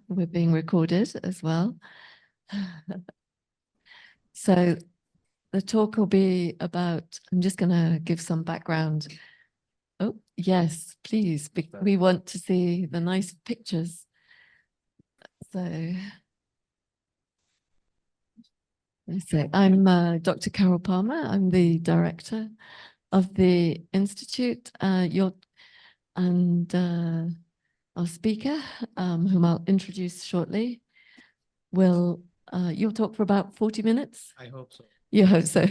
We're being recorded as well. So the talk will be about, I'm just going to give some background. Oh, yes, please. We want to see the nice pictures. So I'm Dr. Carol Palmer. I'm the director of the Institute. Our speaker, whom I'll introduce shortly, you'll talk for about 40 minutes? I hope so. You hope so.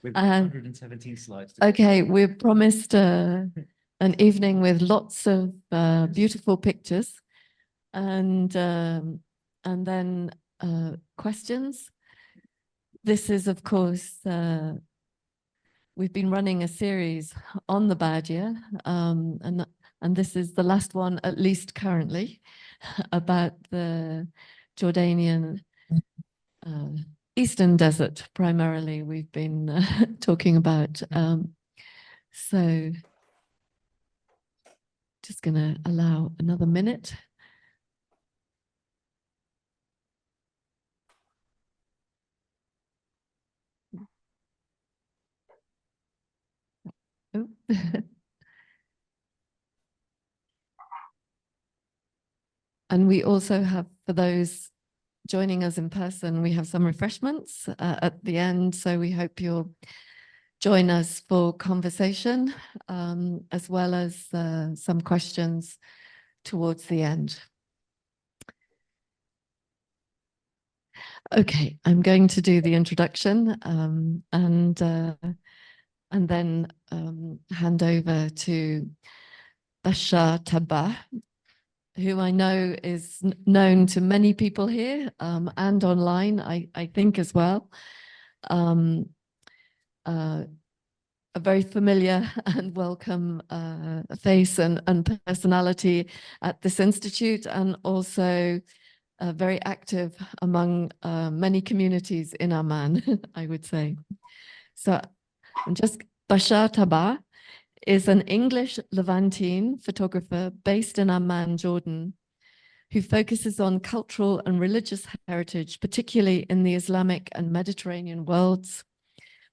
With 117 slides. Okay, we've promised an evening with lots of beautiful pictures and then questions. This is, of course, we've been running a series on the Badia, and this is the last one, at least currently, about the Jordanian Eastern Desert, primarily, we've been talking about. So just going to allow another minute. Oh. And we also have, for those joining us in person, we have some refreshments at the end. So we hope you'll join us for conversation, as well as some questions towards the end. Okay, I'm going to do the introduction and then hand over to Bashar Tabbah, who I know is known to many people here and online, I think as well. A very familiar and welcome face and personality at this institute, and also very active among many communities in Amman, I would say. So Bashar Tabbah is an English Levantine photographer based in Amman, Jordan, who focuses on cultural and religious heritage, particularly in the Islamic and Mediterranean worlds.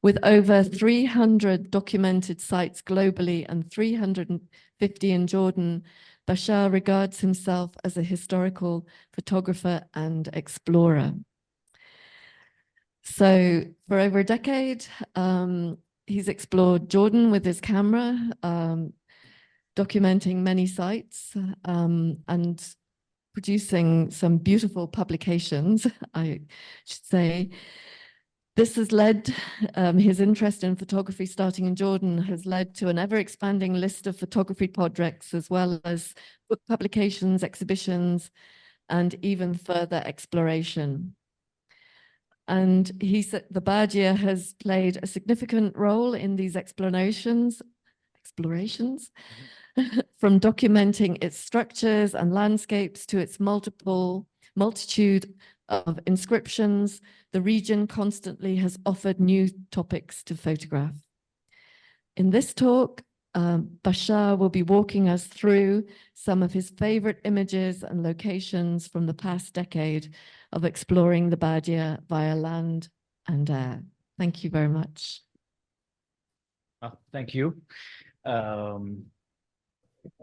With over 300 documented sites globally and 350 in Jordan, Bashar regards himself as a historical photographer and explorer. So for over a decade, he's explored Jordan with his camera, documenting many sites and producing some beautiful publications, I should say. This has led, his interest in photography starting in Jordan has led to an ever-expanding list of photography projects, as well as book publications, exhibitions, and even further exploration. And the Badia has played a significant role in these explorations, from documenting its structures and landscapes to its multitude of inscriptions. The region constantly has offered new topics to photograph. In this talk, Bashar will be walking us through some of his favorite images and locations from the past decade of exploring the Badia via land and air. Thank you very much. Thank you.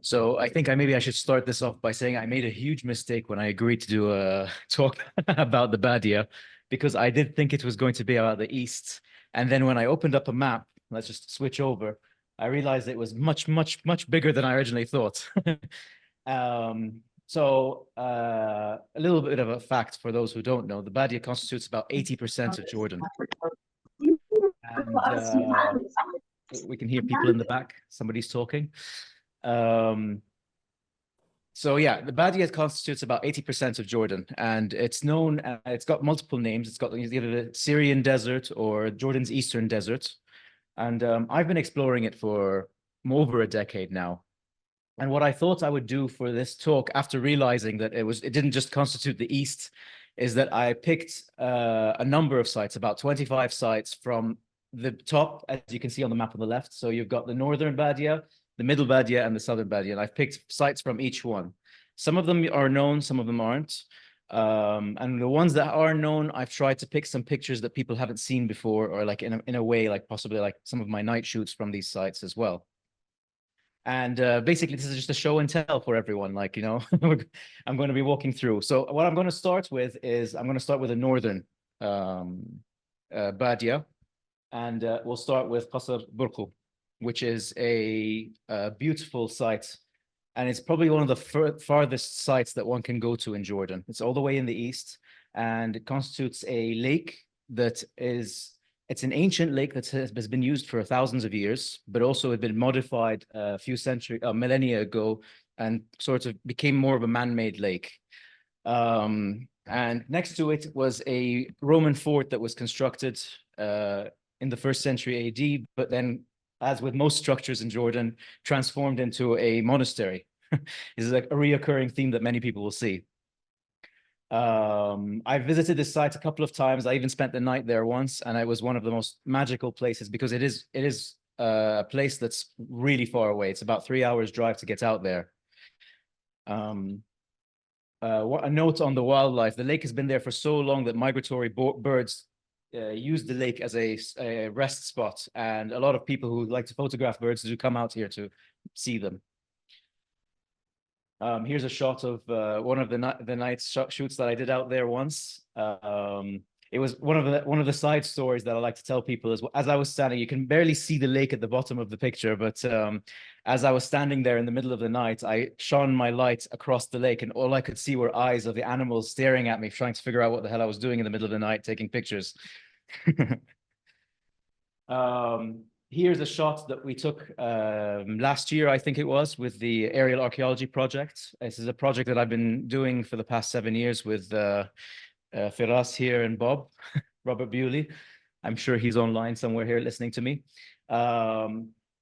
So I think maybe I should start this off by saying I made a huge mistake when I agreed to do a talk about the Badia, because I did think it was going to be about the East. And then when I opened up a map, let's just switch over, I realized it was much, much, much bigger than I originally thought. So a little bit of a fact for those who don't know, the Badia constitutes about 80% of Jordan. And we can hear people in the back, somebody's talking. So yeah, the Badia constitutes about 80% of Jordan, and it's known, it's got multiple names. It's got either the Syrian desert or Jordan's Eastern Desert. And I've been exploring it for over a decade now. And what I thought I would do for this talk, after realizing that it didn't just constitute the East, is that I picked a number of sites, about 25 sites from the top, as you can see on the map on the left. So you've got the Northern Badia, the Middle Badia and the Southern Badia. And I've picked sites from each one. Some of them are known, some of them aren't. And the ones that are known, I've tried to pick some pictures that people haven't seen before, or like in a way, like possibly like some of my night shoots from these sites as well. And basically, this is just a show and tell for everyone. Like, you know, I'm going to be walking through. So what I'm going to start with is I'm going to start with the northern Badia. And we'll start with Qasr Burqu, which is a beautiful site. And it's probably one of the farthest sites that one can go to in Jordan. It's all the way in the east, and it constitutes a lake that is, it's an ancient lake that has been used for thousands of years, but also had been modified a few millennia ago, and sort of became more of a man-made lake. And next to it was a Roman fort that was constructed in the 1st century AD, but then, as with most structures in Jordan, transformed into a monastery. This is like a reoccurring theme that many people will see. I visited this site a couple of times. I even spent the night there once, and it was one of the most magical places because it is a place that's really far away. It's about 3 hours drive to get out there. A note on the wildlife: the lake has been there for so long that migratory birds use the lake as a rest spot, and a lot of people who like to photograph birds do come out here to see them. Here's a shot of one of the night shoots that I did out there once. It was one of the side stories that I like to tell people is, as I was standing, you can barely see the lake at the bottom of the picture, but as I was standing there in the middle of the night, I shone my light across the lake, and all I could see were eyes of the animals staring at me, trying to figure out what the hell I was doing in the middle of the night taking pictures. Here's a shot that we took last year, I think it was, with the aerial archaeology project. This is a project that I've been doing for the past 7 years with Firas here and Bob, Robert Bewley. I'm sure he's online somewhere here listening to me.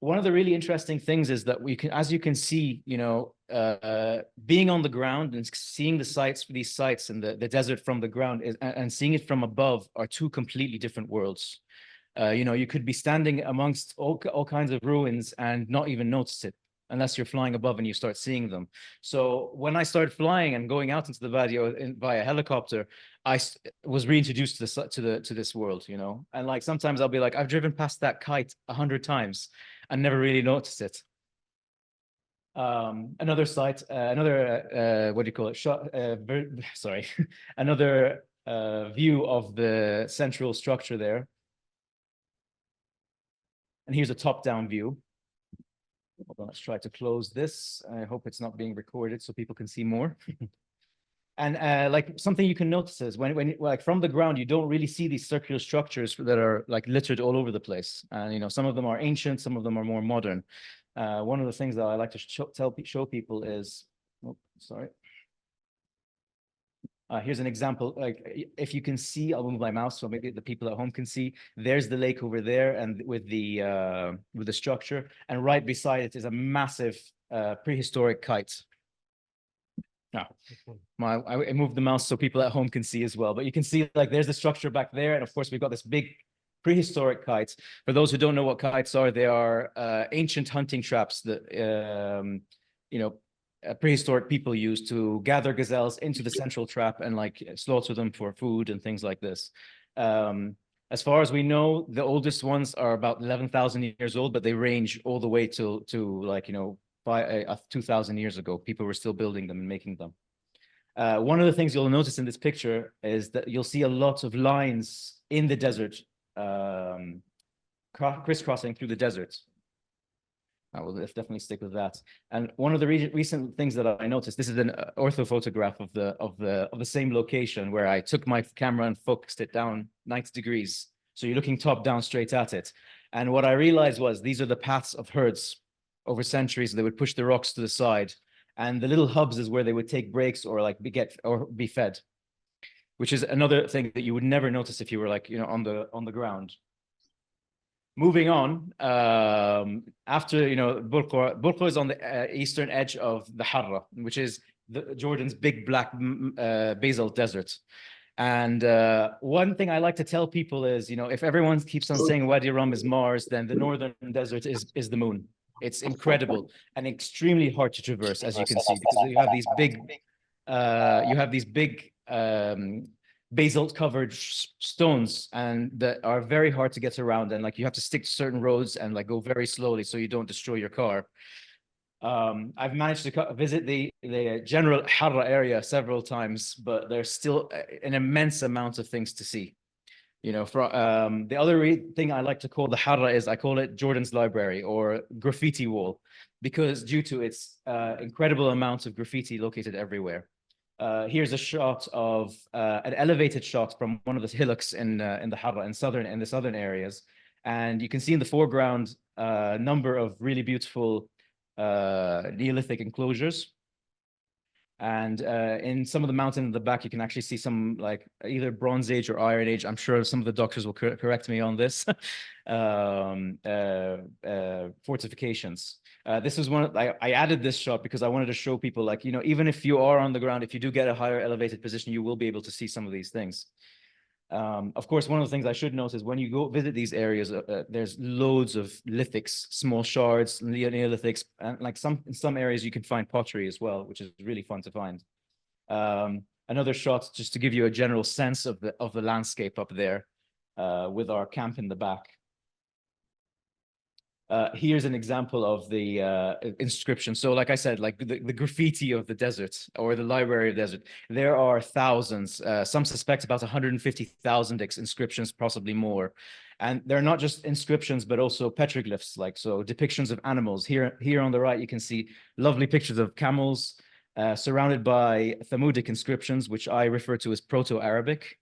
One of the really interesting things is that we can, as you can see, you know, being on the ground and seeing the sites, these sites in the desert from the ground and seeing it from above are two completely different worlds. You know, you could be standing amongst all kinds of ruins and not even notice it unless you're flying above and you start seeing them. So when I started flying and going out into the Badia via helicopter, I was reintroduced to this world, you know. And like sometimes I'll be like, I've driven past that kite 100 times and never really noticed it. Another site, another what do you call it? Sorry, another view of the central structure there. And here's a top-down view. Hold on, let's try to close this. I hope it's not being recorded so people can see more. And like something you can notice is when like from the ground, you don't really see these circular structures that are like littered all over the place. And you know, some of them are ancient, some of them are more modern. One of the things that I like to show people is, oh, sorry. Here's an example. Like, if you can see, I'll move my mouse so maybe the people at home can see. There's the lake over there, and with the structure, and right beside it is a massive prehistoric kite. Now, I moved the mouse so people at home can see as well. But you can see, like, there's the structure back there, and of course we've got this big prehistoric kite. For those who don't know what kites are, they are ancient hunting traps that you know, prehistoric people used to gather gazelles into the central trap and like slaughter them for food and things like this. As far as we know, the oldest ones are about 11,000 years old, but they range all the way to like, you know, 2,000 years ago. People were still building them and making them. One of the things you'll notice in this picture is that you'll see a lot of lines in the desert, crisscrossing through the desert. I will definitely stick with that. And one of the recent things that I noticed, this is an ortho photograph of the same location where I took my camera and focused it down 90 degrees. So you're looking top down straight at it. And what I realized was these are the paths of herds over centuries. They would push the rocks to the side, and the little hubs is where they would take breaks or like be fed, which is another thing that you would never notice if you were like, you know, on the ground. Moving on, after, you know, Burqu is on the eastern edge of the Harrah, which is Jordan's big black basalt desert. And one thing I like to tell people is, you know, if everyone keeps on saying Wadi Rum is Mars, then the northern desert is the moon. It's incredible and extremely hard to traverse, as you can see, because you have these big basalt covered stones, and that are very hard to get around, and like you have to stick to certain roads and like go very slowly so you don't destroy your car. I've managed to visit the general Harrah area several times, but there's still an immense amount of things to see. You know, the other thing I like to call the Harrah is I call it Jordan's library or graffiti wall, because due to its incredible amounts of graffiti located everywhere. Here's a shot of an elevated shot from one of the hillocks in the Harrah in the southern areas, and you can see in the foreground a number of really beautiful Neolithic enclosures. And in some of the mountains in the back, you can actually see some like either Bronze Age or Iron Age. I'm sure some of the doctors will correct me on this. Fortifications. This was I added this shot because I wanted to show people, like, you know, even if you are on the ground, if you do get a higher elevated position, you will be able to see some of these things. Of course, one of the things I should note is when you go visit these areas, there's loads of lithics, small shards, Neolithics, and like in some areas you can find pottery as well, which is really fun to find. Another shot just to give you a general sense of the landscape up there, with our camp in the back. Here's an example of the inscription. So like I said, like the graffiti of the desert or the library of the desert, there are thousands, some suspect about 150,000 inscriptions, possibly more. And they're not just inscriptions, but also petroglyphs, like so depictions of animals. Here on the right, you can see lovely pictures of camels surrounded by Thamudic inscriptions, which I refer to as Proto-Arabic.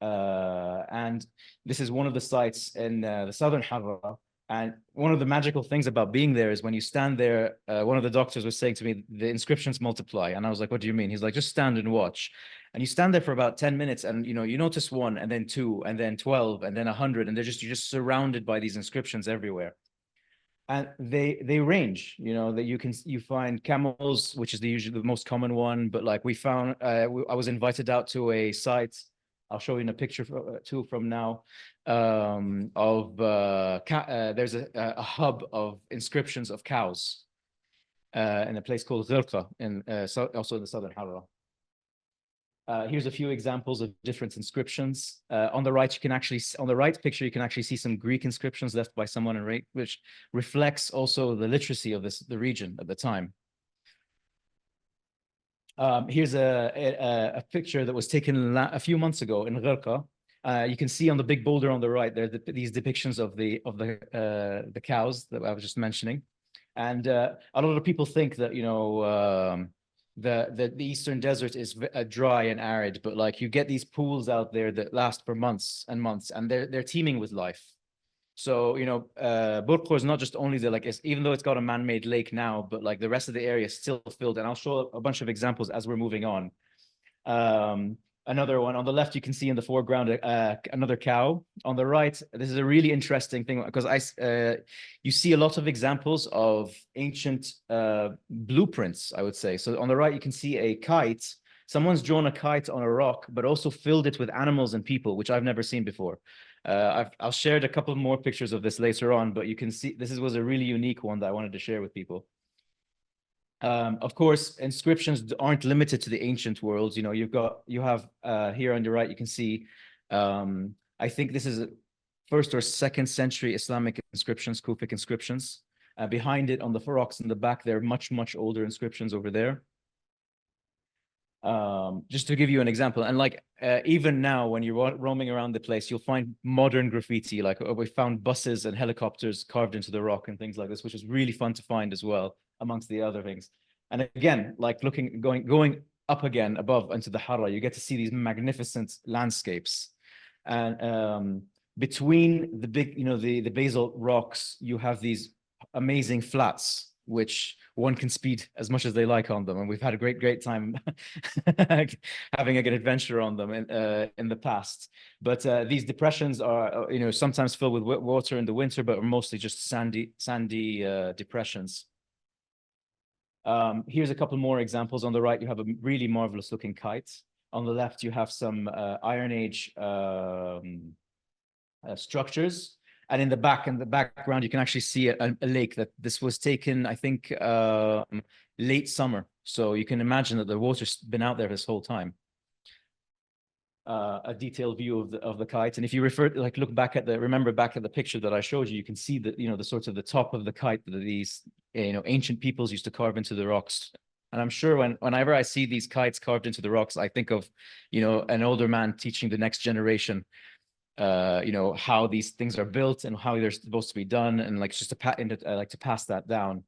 And this is one of the sites in the southern Harrah. And one of the magical things about being there is when you stand there, one of the doctors was saying to me, the inscriptions multiply. And I was like, what do you mean? He's like, just stand and watch. And you stand there for about 10 minutes and, you know, you notice one and then two and then 12 and then 100. And you're just surrounded by these inscriptions everywhere. And they range, you know, that you find camels, which is usually the most common one. But like we found, I was invited out to a site. I'll show you in a picture too from now, there's a hub of inscriptions of cows in a place called Ghirqa, also in the southern Harrah. Here's a few examples of different inscriptions. On the right, on the right picture, you can actually see some Greek inscriptions left by someone, which reflects also the literacy of the region at the time. Here's a picture that was taken a few months ago in Ghirqa. You can see on the big boulder on the right there these depictions of the cows that I was just mentioning, and a lot of people think that, you know, the eastern desert is dry and arid, but like you get these pools out there that last for months and months, and they're teeming with life. So, you know, Burqo is not just only even though it's got a man-made lake now, but like the rest of the area is still filled. And I'll show a bunch of examples as we're moving on. Another one on the left, you can see in the foreground another cow. On the right, this is a really interesting thing because you see a lot of examples of ancient blueprints, I would say. So on the right, you can see a kite. Someone's drawn a kite on a rock, but also filled it with animals and people, which I've never seen before. I'll share a couple more pictures of this later on, but you can see this was a really unique one that I wanted to share with people. Of course, inscriptions aren't limited to the ancient worlds. You know, you have here on the right, you can see, I think this is a 1st or 2nd century Islamic inscriptions, Kufic inscriptions. Behind it on the rocks in the back, there are much older inscriptions over there. Just to give you an example, and like even now when you're roaming around the place, you'll find modern graffiti, like we found buses and helicopters carved into the rock and things like this, which is really fun to find as well, amongst the other things. And again, like going up again above into the Harrah, you get to see these magnificent landscapes. And between the big, you know, the basalt rocks, you have these amazing flats, which one can speed as much as they like on them. And we've had a great time having a good adventure on them in the past. But these depressions are, you know, sometimes filled with water in the winter, but are mostly just sandy depressions. Here's a couple more examples. On the right, you have a really marvelous looking kite. On the left, you have some Iron Age structures. And in the background, you can actually see a lake that this was taken, I think, late summer. So you can imagine that the water's been out there this whole time. A detailed view of the kite. And if you remember back at the picture that I showed you, you can see that, the sort of the top of the kite that these, ancient peoples used to carve into the rocks. And I'm sure whenever I see these kites carved into the rocks, I think of, an older man teaching the next generation, how these things are built and how they're supposed to be done, and like just I like to pass that down.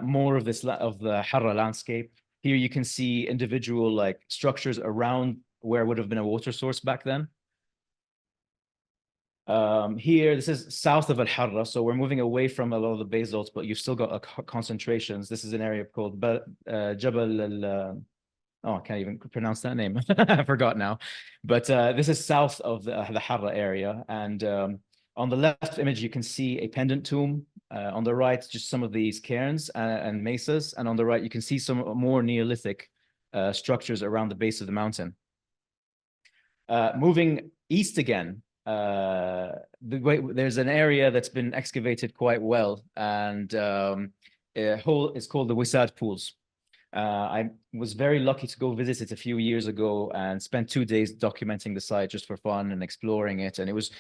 More of the Harrah landscape. Here you can see individual like structures around where would have been a water source back then. Here, this is south of Al-Harrah, so we're moving away from a lot of the basalts, but you've still got concentrations. This is an area called Jebel Al Oh, I can't even pronounce that name. I forgot now. But this is south of the Harrah area. And on the left image, you can see a pendant tomb. On the right, just some of these cairns and mesas. And on the right, you can see some more Neolithic structures around the base of the mountain. Moving east again, there's an area that's been excavated quite well. And it's called the Wisad Pools. I was very lucky to go visit it a few years ago and spent 2 days documenting the site just for fun and exploring it. And it was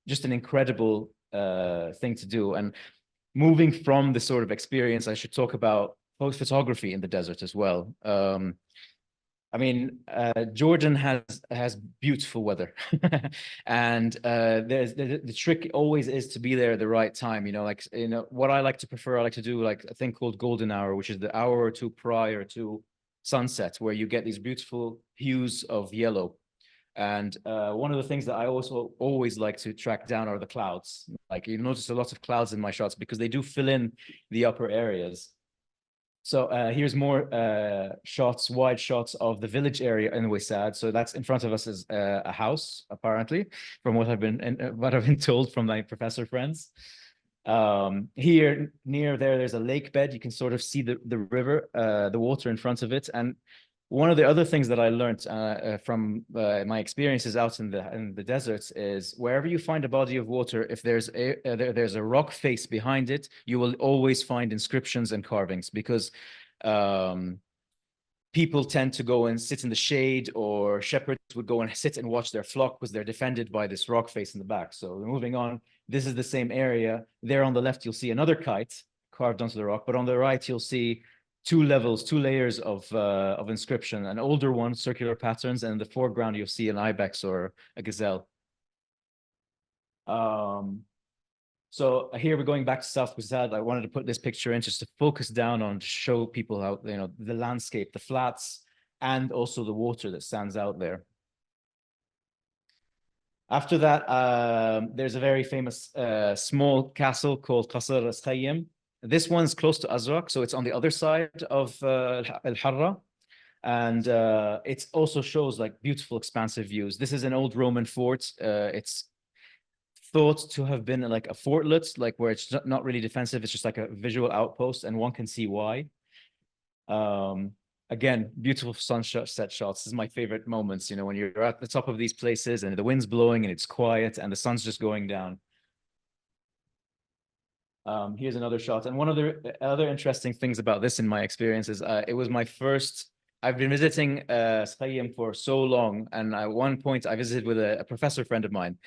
just an incredible thing to do. And moving from this sort of experience, I should talk about photography in the desert as well. I mean, Jordan has beautiful weather, and the trick always is to be there at the right time. What I like to prefer. I like to do like a thing called golden hour, which is the hour or two prior to sunset, where you get these beautiful hues of yellow. And one of the things that I also always like to track down are the clouds. Like you notice a lot of clouds in my shots because they do fill in the upper areas. So here's more wide shots of the village area in Wisad. So that's in front of us is a house, apparently, from what I've been told from my professor friends. Here near there's a lake bed. You can sort of see the river, the water in front of it. And one of the other things that I learned from my experiences out in the deserts is wherever you find a body of water, if there's a rock face behind it, you will always find inscriptions and carvings because people tend to go and sit in the shade, or shepherds would go and sit and watch their flock because they're defended by this rock face in the back. So moving on, this is the same area. There on the left, you'll see another kite carved onto the rock, but on the right, you'll see two layers of inscription, an older one, circular patterns, and in the foreground, you'll see an ibex or a gazelle. So here we're going back to South Wisad. I wanted to put this picture in just to focus down on, to show people how, the landscape, the flats, and also the water that stands out there. After that, there's a very famous small castle called Qasr al-Khayyim. This one's close to Azraq, so it's on the other side of Al-Harrah. And it also shows like beautiful expansive views. This is an old Roman fort. It's thought to have been like a fortlet, like where it's not really defensive. It's just like a visual outpost, and one can see why. Again, beautiful sunset shots. This is my favorite moments, when you're at the top of these places and the wind's blowing and it's quiet and the sun's just going down. Here's another shot. And one of the other interesting things about this in my experience is it was my first, I've been visiting Khayyim for so long. And at one point I visited with a professor friend of mine.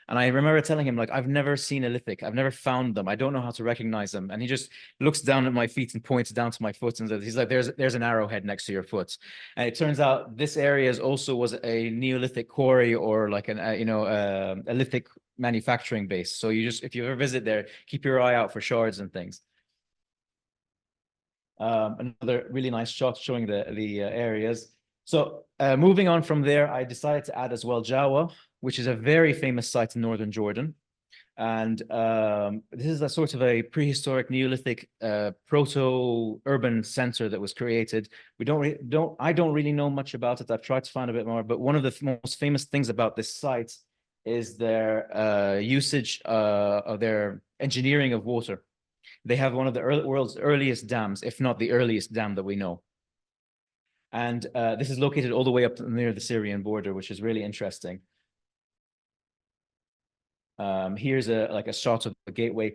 And I remember telling him, like, I've never seen a lithic. I've never found them. I don't know how to recognize them. And he just looks down at my feet and points down to my foot. And he's like, there's an arrowhead next to your foot. And it turns out this area was a Neolithic quarry, or like a lithic manufacturing base. So if you ever visit there, keep your eye out for shards and things. Another really nice shot showing the areas. So moving on from there, I decided to add as well Jawa, which is a very famous site in northern Jordan. And this is a sort of a prehistoric Neolithic proto-urban center that was created. I don't really know much about it. I've tried to find a bit more, but one of the most famous things about this site is their usage of their engineering of water. They have one of the world's earliest dams, if not the earliest dam that we know. And this is located all the way up near the Syrian border, which is really interesting. Here's a shot of the gateway.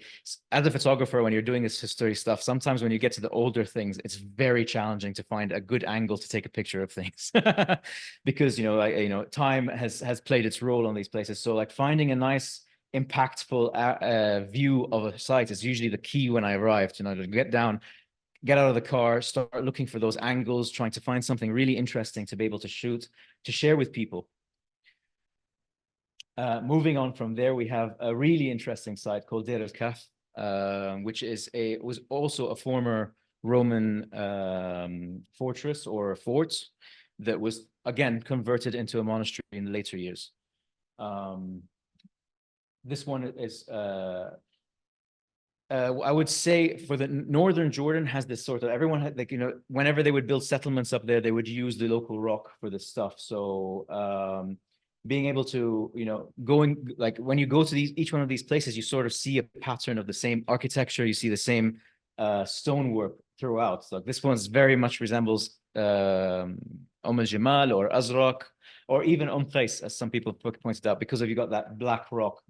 As a photographer, when you're doing this history stuff, sometimes when you get to the older things, it's very challenging to find a good angle to take a picture of things because time has played its role on these places. So like finding a nice impactful view of a site is usually the key when I arrived. To get down, get out of the car, start looking for those angles, trying to find something really interesting to be able to shoot, to share with people. Moving on from there, we have a really interesting site called Deir el-Kaf, which was also a former Roman fortress or fort that was again converted into a monastery in the later years. This one is I would say for the northern Jordan has this sort of, everyone had like, whenever they would build settlements up there, they would use the local rock for this stuff. So being able to, going like when you go to each one of these places, you sort of see a pattern of the same architecture. You see the same stonework throughout. So this one very much resembles al-Jimal or Azraq, or even Qais, as some people pointed out, because you got that black rock.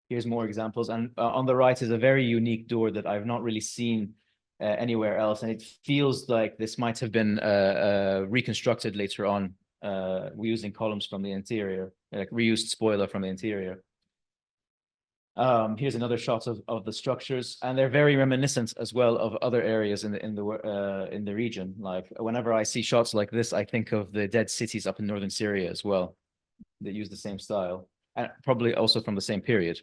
Here's more examples. And on the right is a very unique door that I've not really seen anywhere else. And it feels like this might have been reconstructed later on using columns from the interior, like reused spoiler from the interior. Here's another shot of the structures, and they're very reminiscent as well of other areas in the region. Like whenever I see shots like this, I think of the dead cities up in northern Syria as well that use the same style, and probably also from the same period.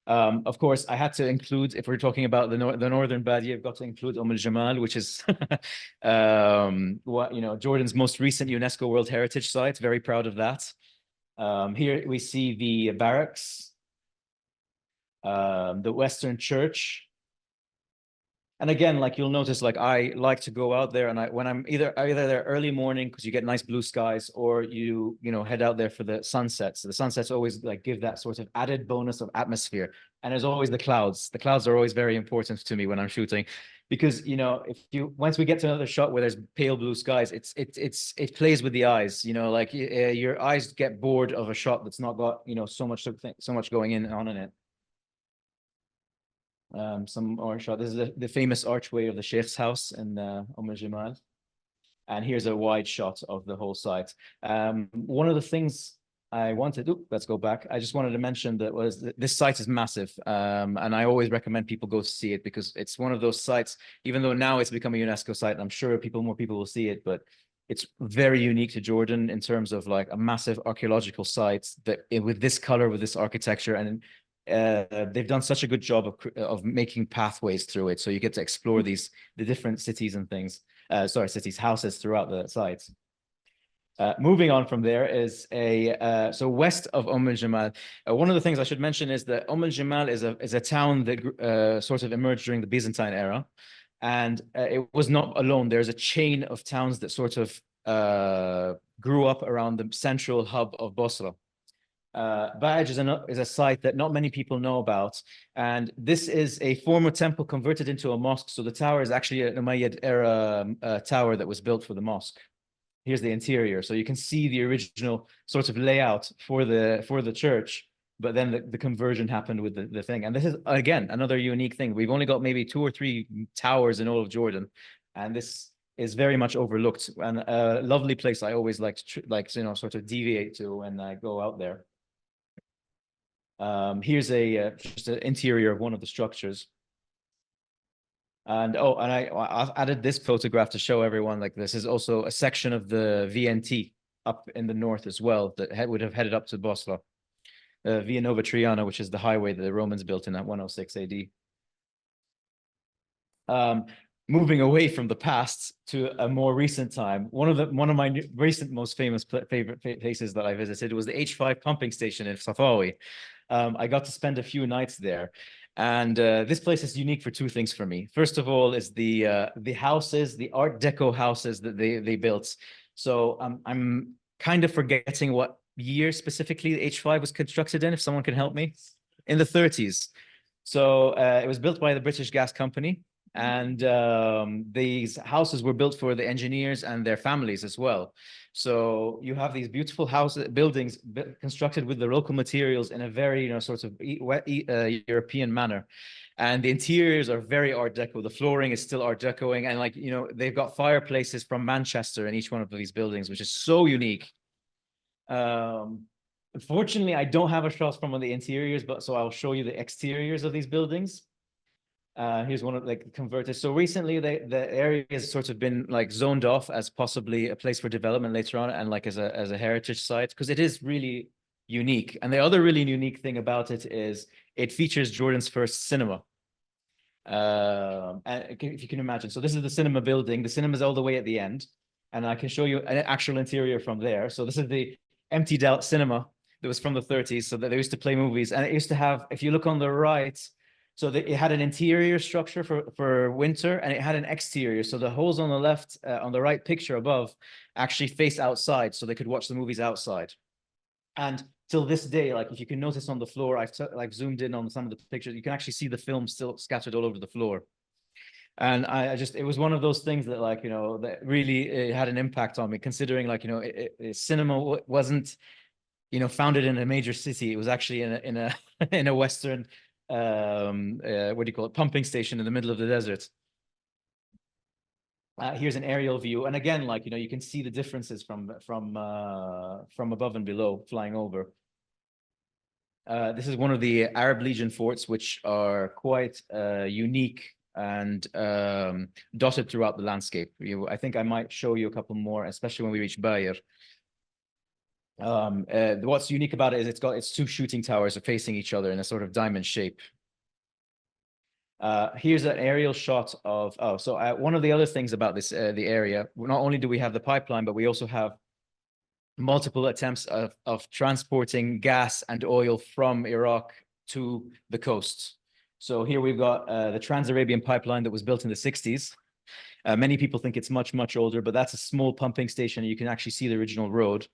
Of course, I had to include, if we're talking about the northern Badia, I've got to include al-Jimal, which is Jordan's most recent UNESCO World Heritage Site. Very proud of that. Here we see the barracks, the Western Church. And again, like you'll notice, like I like to go out there, and when I'm either there early morning because you get nice blue skies, or you head out there for the sunsets. The sunsets always like give that sort of added bonus of atmosphere. And there's always the clouds. The clouds are always very important to me when I'm shooting, because once we get to another shot where there's pale blue skies, it plays with the eyes. Like your eyes get bored of a shot that's not got so much going on in it. Some more shot. This is the famous archway of the Sheikh's house in Jimal. And here's a wide shot of the whole site. One of the things I wanted, let's go back. I just wanted to mention that this site is massive. And I always recommend people go see it, because it's one of those sites, even though now it's become a UNESCO site, and I'm sure more people will see it, but it's very unique to Jordan in terms of like a massive archaeological site that with this color, with this architecture, and they've done such a good job of making pathways through it, so you get to explore the different cities and things. Houses throughout the sites. Moving on from there is so west of Jimal. One of the things I should mention is that Jimal is a town that sort of emerged during the Byzantine era, and it was not alone. There's a chain of towns that sort of grew up around the central hub of Bosra. Baj is a site that not many people know about, and this is a former temple converted into a mosque. So the tower is actually an Umayyad era tower that was built for the mosque. Here's the interior, so you can see the original sort of layout for the church, but then the conversion happened with the thing. And this is again another unique thing. We've only got maybe 2 or 3 towers in all of Jordan, and this is very much overlooked, and a lovely place I always like to sort of deviate to when I go out there. Here's just an interior of one of the structures. And I added this photograph to show everyone, like this is also a section of the VNT up in the north as well that would have headed up to Bosra. Via Nova Triana, which is the highway that the Romans built in 106 AD. Moving away from the past to a more recent time, one of my recent most favorite places that I visited was the H5 pumping station in Safawi. I got to spend a few nights there, and this place is unique for 2 things for me. First of all is the houses, the Art Deco houses that they built. So I'm kind of forgetting what year specifically the H5 was constructed in, if someone can help me. In the 30s. So it was built by the British Gas Company. And these houses were built for the engineers and their families as well. So you have these beautiful buildings constructed with the local materials in a very, sort of European manner. And the interiors are very Art Deco. The flooring is still Art Decoing. And like, they've got fireplaces from Manchester in each one of these buildings, which is so unique. Unfortunately, I don't have a shot from the interiors, but so I'll show you the exteriors of these buildings. Here's one of like converted. So recently the area has sort of been like zoned off as possibly a place for development later on, and like as a heritage site, because it is really unique. And the other really unique thing about it is it features Jordan's first cinema. And if you can imagine. So this is the cinema building. The cinema is all the way at the end, and I can show you an actual interior from there. So this is the emptied out cinema that was from the 30s, so that they used to play movies. And it used to have, if you look on the right, so it had an interior structure for winter, and it had an exterior. So the holes on the left, on the right picture above, actually face outside, so they could watch the movies outside. And till this day, like if you can notice on the floor, I've like zoomed in on some of the pictures, you can actually see the film still scattered all over the floor. And I just, it was one of those things that like, that really had an impact on me, considering like, cinema wasn't, founded in a major city. It was actually in a in a Western, what do you call it, pumping station in the middle of the desert. Here's an aerial view, and again, like you can see the differences from above and below flying over. This is one of the Arab Legion forts, which are quite unique and dotted throughout the landscape. I think I might show you a couple more, especially when we reach Bayer. What's unique about it is its two shooting towers are facing each other in a sort of diamond shape. Here's an aerial shot of, one of the other things about this, the area, not only do we have the pipeline, but we also have multiple attempts of transporting gas and oil from Iraq to the coast. So here we've got the Trans-Arabian pipeline that was built in the 60s. Many people think it's much, much older, but that's a small pumping station. You can actually see the original road.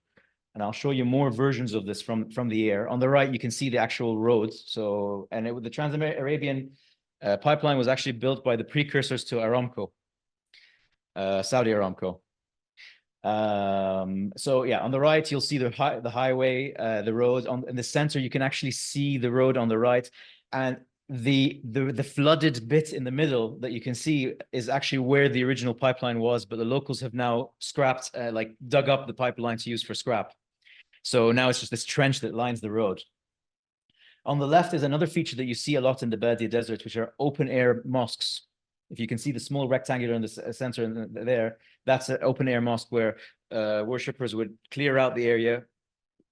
And I'll show you more versions of this from the air. On the right, you can see the actual road. So, and the Trans-Arabian pipeline was actually built by the precursors to Aramco, Saudi Aramco. So yeah, on the right, you'll see the highway, the road. In the center, you can actually see the road on the right. And the flooded bit in the middle that you can see is actually where the original pipeline was, but the locals have now scrapped, like dug up the pipeline to use for scrap. So now it's just this trench that lines the road. On the left is another feature that you see a lot in the Badia Desert, which are open air mosques. If you can see the small rectangular in the center there, that's an open air mosque where worshippers would clear out the area,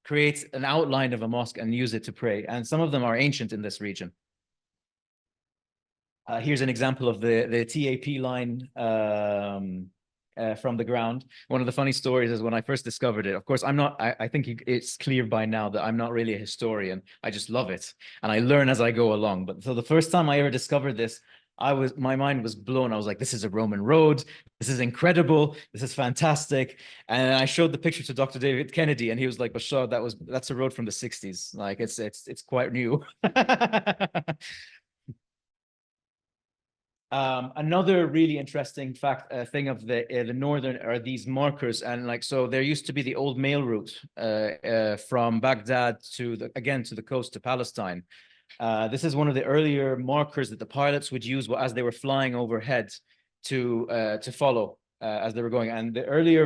create an outline of a mosque and use it to pray. And some of them are ancient in this region. Here's an example of the TAP line from the ground. One of the funny stories is when I first discovered it, of course, I think it's clear by now that I'm not really a historian. I just love it. And I learn as I go along. But so the first time I ever discovered this, my mind was blown. I was like, this is a Roman road. This is incredible. This is fantastic. And I showed the picture to Dr. David Kennedy, and he was like, Bashar, that's a road from the 60s. Like it's quite new. Another really interesting thing of the northern are these markers, and like so there used to be the old mail route from Baghdad to the coast to Palestine. This is one of the earlier markers that the pilots would use as they were flying overhead to follow as they were going. And the earlier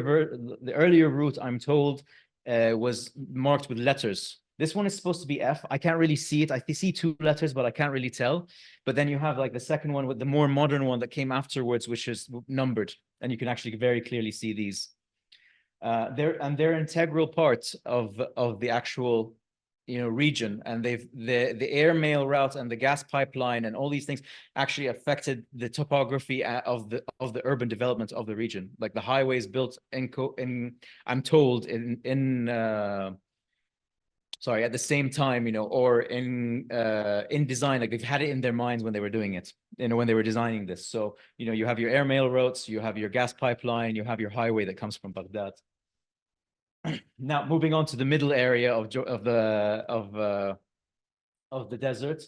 route, I'm told, was marked with letters. This one is supposed to be F. I can't really see it. I see two letters, but I can't really tell. But then you have like the second one with the more modern one that came afterwards, which is numbered. And you can actually very clearly see these. They're integral parts of the actual region. And the airmail route and the gas pipeline and all these things actually affected the topography of the urban development of the region. Like the highways built I'm told at the same time, or in design, like they've had it in their minds when they were doing it, when they were designing this. So, you have your airmail routes, you have your gas pipeline, you have your highway that comes from Baghdad. Now, moving on to the middle area of the desert.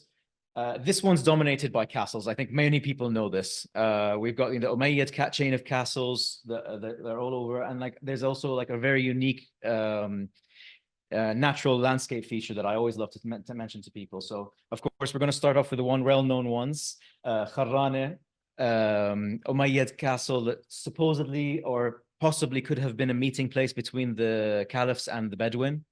This one's dominated by castles. I think many people know this. We've got the Umayyad chain of castles that they're all over, and like there's also like a very unique natural landscape feature that I always love to mention to people. So of course we're going to start off with the well-known ones, Harrah, Umayyad castle that supposedly or possibly could have been a meeting place between the caliphs and the Bedouin.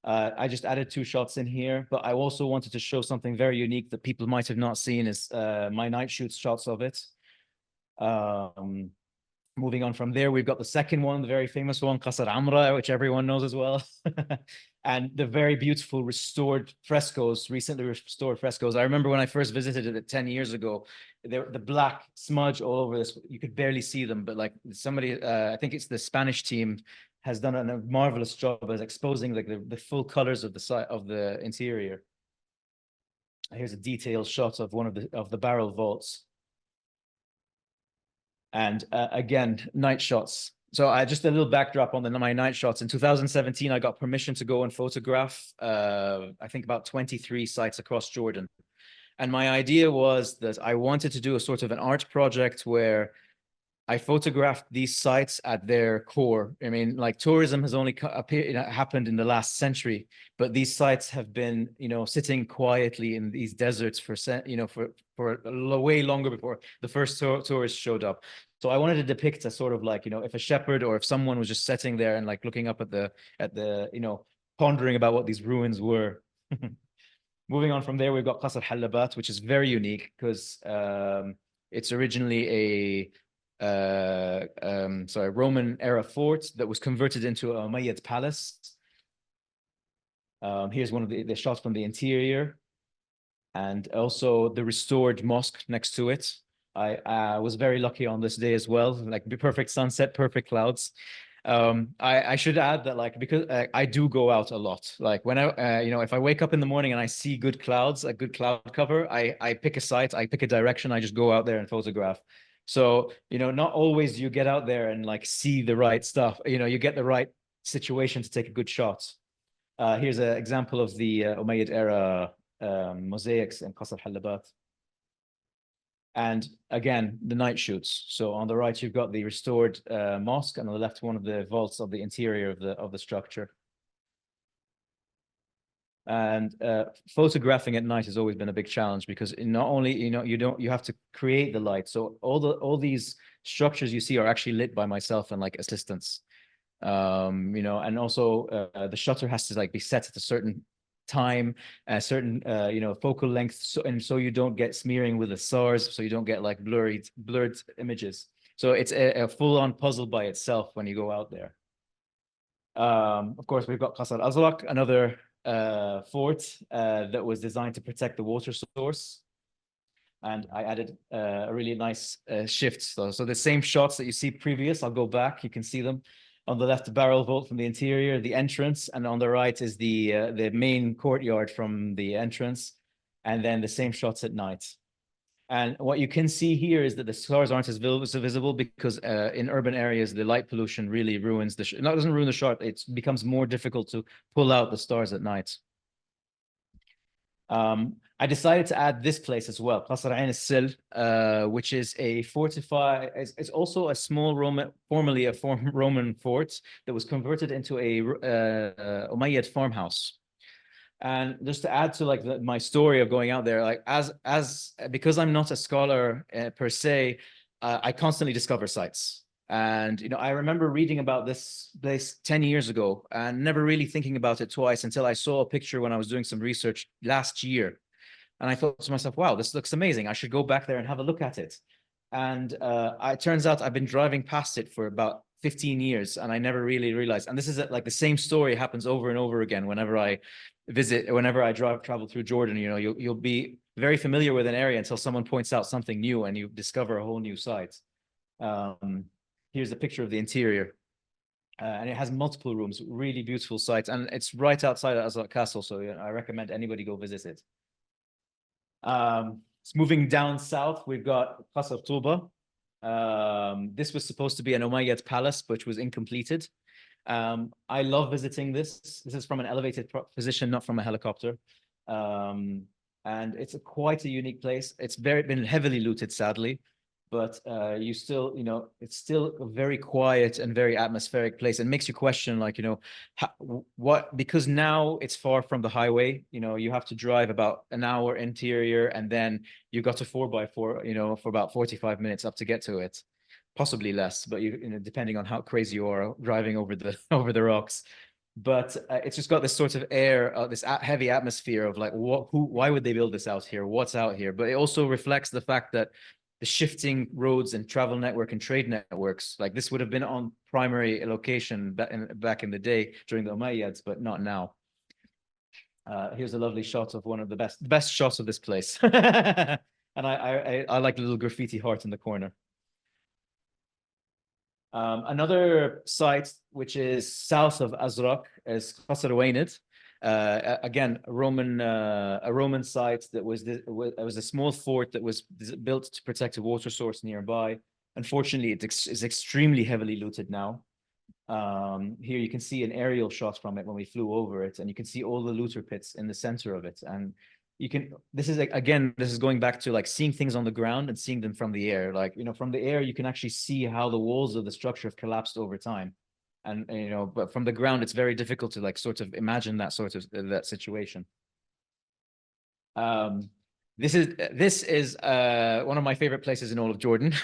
I just added 2 shots in here, but I also wanted to show something very unique that people might have not seen is my night shoots shots of it. Moving on from there, we've got the second one, the very famous one, Qasr Amra, which everyone knows as well. And the very beautiful restored frescoes, recently restored frescoes. I remember when I first visited it 10 years ago, the black smudge all over this, you could barely see them, but like somebody, I think it's the Spanish team, has done a marvelous job as exposing like the full colors of the side of the interior. Here's a detailed shot of one of the barrel vaults. And again, night shots. So just a little backdrop on my night shots. In 2017, I got permission to go and photograph, I think about 23 sites across Jordan. And my idea was that I wanted to do a sort of an art project where I photographed these sites at their core. I mean, like tourism has only happened in the last century, but these sites have been, sitting quietly in these deserts for way longer before the first tourists showed up. So I wanted to depict a sort of like, if a shepherd or if someone was just sitting there and like looking up at the pondering about what these ruins were. Moving on from there, we've got Qasr Hallabat, which is very unique because it's originally a Roman era fort that was converted into a Umayyad palace. Here's one of the shots from the interior, and also the restored mosque next to it. I was very lucky on this day as well, like perfect sunset, perfect clouds. I should add that like, because I do go out a lot, like when I if I wake up in the morning and I see good clouds, a good cloud cover, I pick a site, I pick a direction, I just go out there and photograph. So, not always you get out there and like see the right stuff, you get the right situation to take a good shot. Here's an example of the Umayyad era mosaics in Qasr Hallabat. And again, the night shoots. So on the right, you've got the restored mosque, and on the left, one of the vaults of the interior of the structure. And photographing at night has always been a big challenge because not only you have to create the light. So all these structures you see are actually lit by myself and like assistants. And also the shutter has to like be set at a certain time, a certain focal length, so you don't get smearing with the SARS, so you don't get like blurred images. So it's a full-on puzzle by itself when you go out there. Of course, we've got Qasr Azraq, another fort that was designed to protect the water source. And I added a really nice shift. So the same shots that you see previous, I'll go back, you can see them. On the left, the barrel vault from the interior, the entrance, and on the right is the main courtyard from the entrance, and then the same shots at night. And what you can see here is that the stars aren't as visible because in urban areas, the light pollution really ruins the not doesn't ruin the shot, it becomes more difficult to pull out the stars at night. I decided to add this place as well, Qasr Ain al-Sil, which is a fortified, it's also a small formerly a Roman fort that was converted into a Umayyad farmhouse. And just to add to like my story of going out there, like because I'm not a scholar per se, I constantly discover sites. And I remember reading about this place 10 years ago and never really thinking about it twice until I saw a picture when I was doing some research last year. And I thought to myself, wow, this looks amazing. I should go back there and have a look at it. And it turns out I've been driving past it for about 15 years and I never really realized. And this is like the same story happens over and over again whenever I travel through Jordan. You'll be very familiar with an area until someone points out something new and you discover a whole new site. Here's a picture of the interior. And it has multiple rooms, really beautiful sites. And it's right outside of Azraq Castle. So I recommend anybody go visit it. It's moving down south. We've got Qasr Tabbah. This was supposed to be an Umayyad palace, which was incompleted. I love visiting this. This is from an elevated position, not from a helicopter. and it's quite a unique place. It's been heavily looted, sadly, but you still, it's still a very quiet and very atmospheric place, and makes you question, like, what, because now it's far from the highway. You have to drive about an hour interior, and then you got to 4x4, for about 45 minutes up to get to it, possibly less, but depending on how crazy you are driving over the over the rocks. But it's just got this sort of air, this heavy atmosphere of like, why would they build this out here? What's out here? But it also reflects the fact that the shifting roads and travel network and trade networks, like this would have been on primary location back in the day during the Umayyads, but not now. Here's a lovely shot of one of the best shots of this place. And I like the little graffiti heart in the corner. Another site which is south of Azraq is Qasr Wainid. Again, a Roman site that was it was a small fort that was built to protect a water source nearby. Unfortunately, it is extremely heavily looted now. Here you can see an aerial shot from it when we flew over it, and you can see all the looter pits in the center of it. And this is going back to like seeing things on the ground and seeing them from the air. Like, from the air, you can actually see how the walls of the structure have collapsed over time. And, but from the ground, it's very difficult to like sort of imagine that situation. This is one of my favorite places in all of Jordan.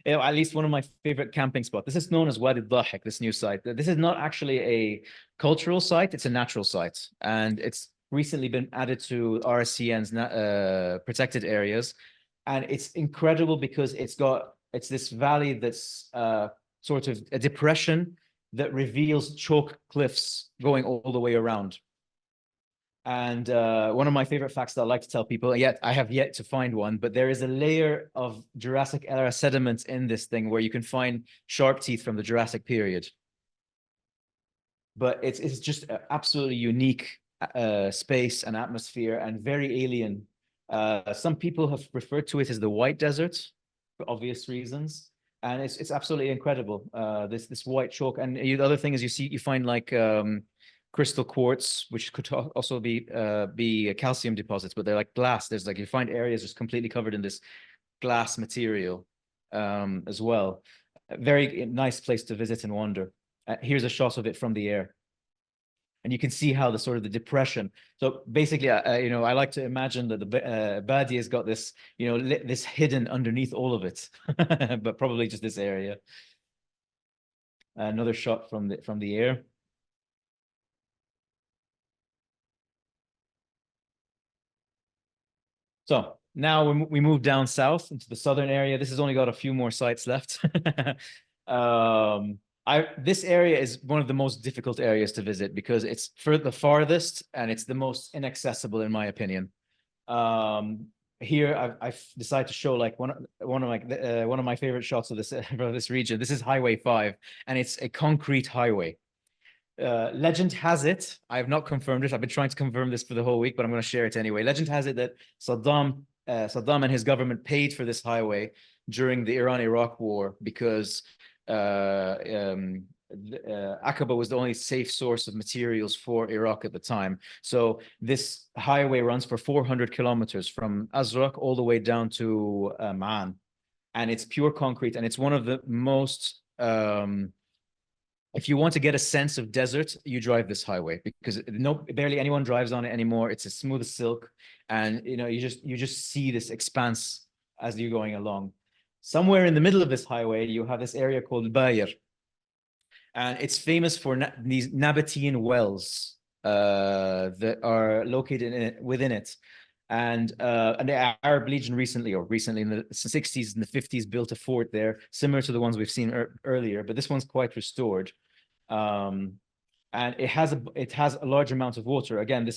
At least one of my favorite camping spots. This is known as Wadi al-Dhahik, this new site. This is not actually a cultural site, it's a natural site. And it's recently been added to RSCN's protected areas. And it's incredible because it's this valley that's sort of a depression that reveals chalk cliffs going all the way around. And one of my favorite facts that I like to tell people, yet I have yet to find one, but there is a layer of Jurassic era sediments in this thing where you can find shark teeth from the Jurassic period. But it's just an absolutely unique space and atmosphere, and very alien. Some people have referred to it as the White Desert for obvious reasons, and it's absolutely incredible. This white chalk, and the other thing is you find like crystal quartz, which could also be calcium deposits, but they're like glass. There's like, you find areas just completely covered in this glass material as well. A very nice place to visit and wander. Here's a shot of it from the air. And you can see how the sort of the depression. So basically, I like to imagine that the Badia has got this, this hidden underneath all of it, but probably just this area. Another shot from the air. So now we move down south into the southern area. This has only got a few more sites left. This area is one of the most difficult areas to visit because it's the farthest and it's the most inaccessible, in my opinion. Here I've decided to show like one of my favorite shots of this region. This is Highway 5, and it's a concrete highway. Legend has it, I have not confirmed it, I've been trying to confirm this for the whole week, but I'm going to share it anyway. Legend has it that Saddam and his government paid for this highway during the Iran-Iraq war because Aqaba was the only safe source of materials for Iraq at the time. So this highway runs for 400 kilometers from Azraq all the way down to Ma'an, and it's pure concrete, and it's one of the most if you want to get a sense of desert, you drive this highway because barely anyone drives on it anymore. It's as smooth as silk, and you just see this expanse as you're going along. Somewhere in the middle of this highway, you have this area called Bayr, and it's famous for these Nabatean wells that are located within it. And the Arab Legion recently in the 60s and the 50s built a fort there, similar to the ones we've seen earlier, but this one's quite restored. And it has a large amount of water. Again,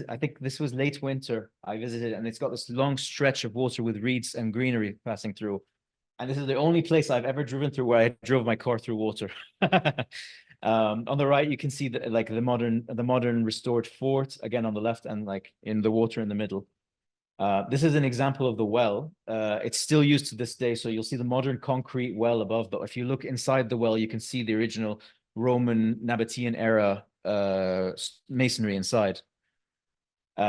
I think this was late winter I visited, and it's got this long stretch of water with reeds and greenery passing through. And this is the only place I've ever driven through where I drove my car through water. On the right, you can see the modern restored fort, again on the left, and like in the water in the middle. This is an example of the well. It's still used to this day, so you'll see the modern concrete well above, but if you look inside the well, you can see the original Roman Nabatean era masonry inside.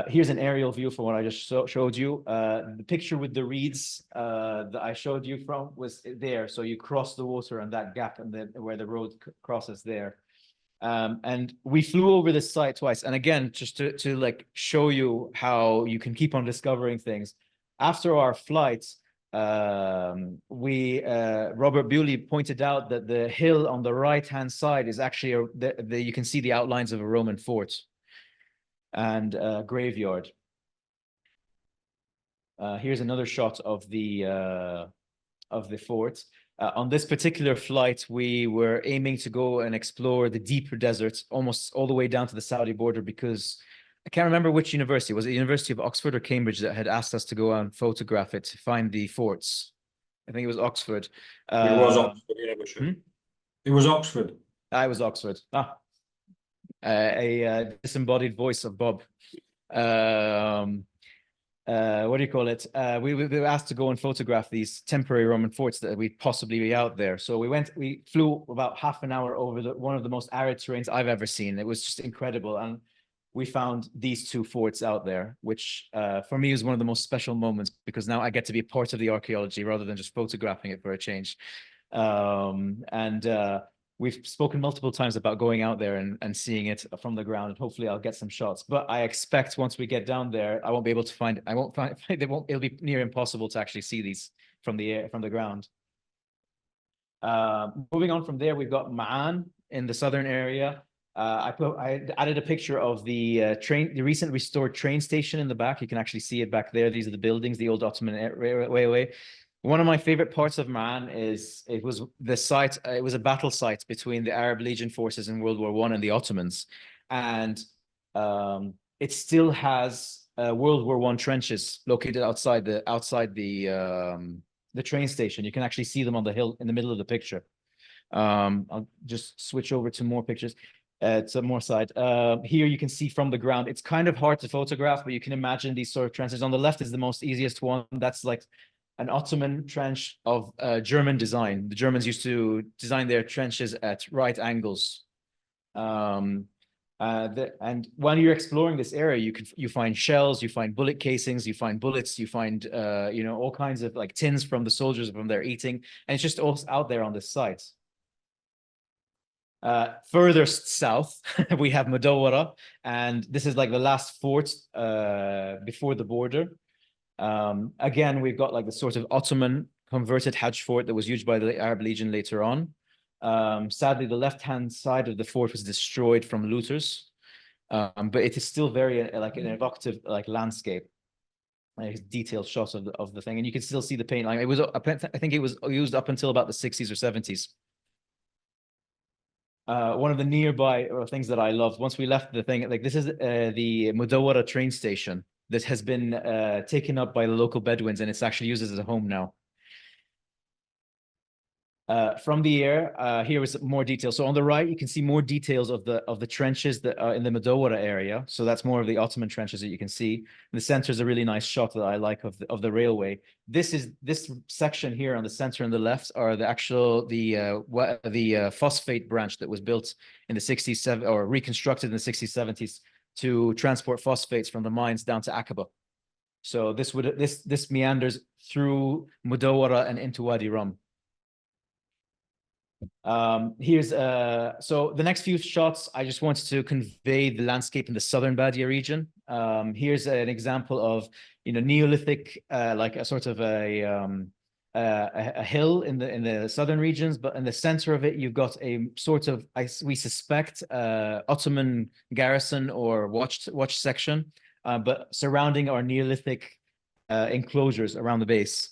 Here's an aerial view for what I just showed you. The picture with the reeds that I showed you from was there. So you cross the water and that gap and where the road crosses there. And we flew over this site twice. And again, just to like show you how you can keep on discovering things. After our flight, Robert Bewley pointed out that the hill on the right-hand side is actually you can see the outlines of a Roman fort and graveyard. Here's another shot of the fort. On this particular flight, we were aiming to go and explore the deeper deserts, almost all the way down to the Saudi border, because I can't remember which university. Was it the University of Oxford or Cambridge that had asked us to go and photograph it to find the forts? I think it was Oxford. It was Oxford, yeah, Bashar. It was Oxford. I was Oxford. A disembodied voice of Bob. What do you call it? We were asked to go and photograph these temporary Roman forts that we'd possibly be out there. So we flew about half an hour over one of the most arid terrains I've ever seen. It was just incredible. And we found these two forts out there, which for me is one of the most special moments, because now I get to be a part of the archaeology rather than just photographing it for a change. We've spoken multiple times about going out there and seeing it from the ground, and hopefully I'll get some shots. But I expect once we get down there, I won't be able to find. It'll be near impossible to actually see these from the ground. Moving on from there, we've got Ma'an in the southern area. I added a picture of the recent restored train station in the back. You can actually see it back there. These are the buildings, the old Ottoman railway. One of my favorite parts of Ma'an is it was a battle site between the Arab Legion forces in World War I and the Ottomans. And it still has World War I trenches located outside the train station. You can actually see them on the hill in the middle of the picture. I'll just switch over to more pictures. To more side. Here you can see from the ground. It's kind of hard to photograph, but you can imagine these sort of trenches. On the left is the most easiest one. That's like an Ottoman trench of German design. The Germans used to design their trenches at right angles. And when you're exploring this area, you find shells, you find bullet casings, you find bullets, you find all kinds of like tins from the soldiers from their eating, and it's just all out there on this site. Further south, we have Mudawwara, and this is like the last fort before the border. Again, we've got like the sort of Ottoman converted Hajj fort that was used by the Arab Legion later on. Sadly, the left-hand side of the fort was destroyed from looters, but it is still very like an evocative like landscape, like detailed shots of the thing, and you can still see the paint. Like it was, I think it was used up until about the 60s or 70s. One of the nearby things that I loved once we left the thing, like this is the Mudawwara train station that has been taken up by the local Bedouins, and it's actually used as a home now. From the air, here is more detail. So on the right, you can see more details of the trenches that are in the Mudawwara area. So that's more of the Ottoman trenches that you can see. In the center is a really nice shot that I like of the railway. This section here on the center and the left are the phosphate branch that was built in the 60s or reconstructed in the 60s, 70s to transport phosphates from the mines down to Aqaba. So this meanders through Mudawwara and into Wadi Rum. So the next few shots, I just wanted to convey the landscape in the southern Badia region. Here's an example of Neolithic, like a sort of a hill in the southern regions, but in the center of it, you've got a sort of we suspect Ottoman garrison or watch section, but surrounding our Neolithic enclosures around the base.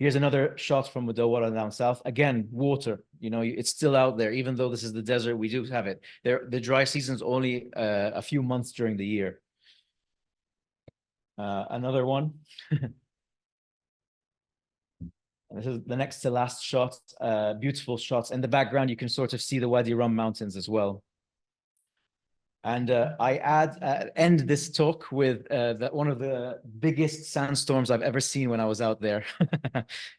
Here's another shot from Mudawwara down south. Again, water, it's still out there. Even though this is the desert, we do have it. The dry season's only a few months during the year. Another one. This is the next to last shot. Beautiful shots. In the background, you can sort of see the Wadi Rum mountains as well. And I end this talk with one of the biggest sandstorms I've ever seen when I was out there.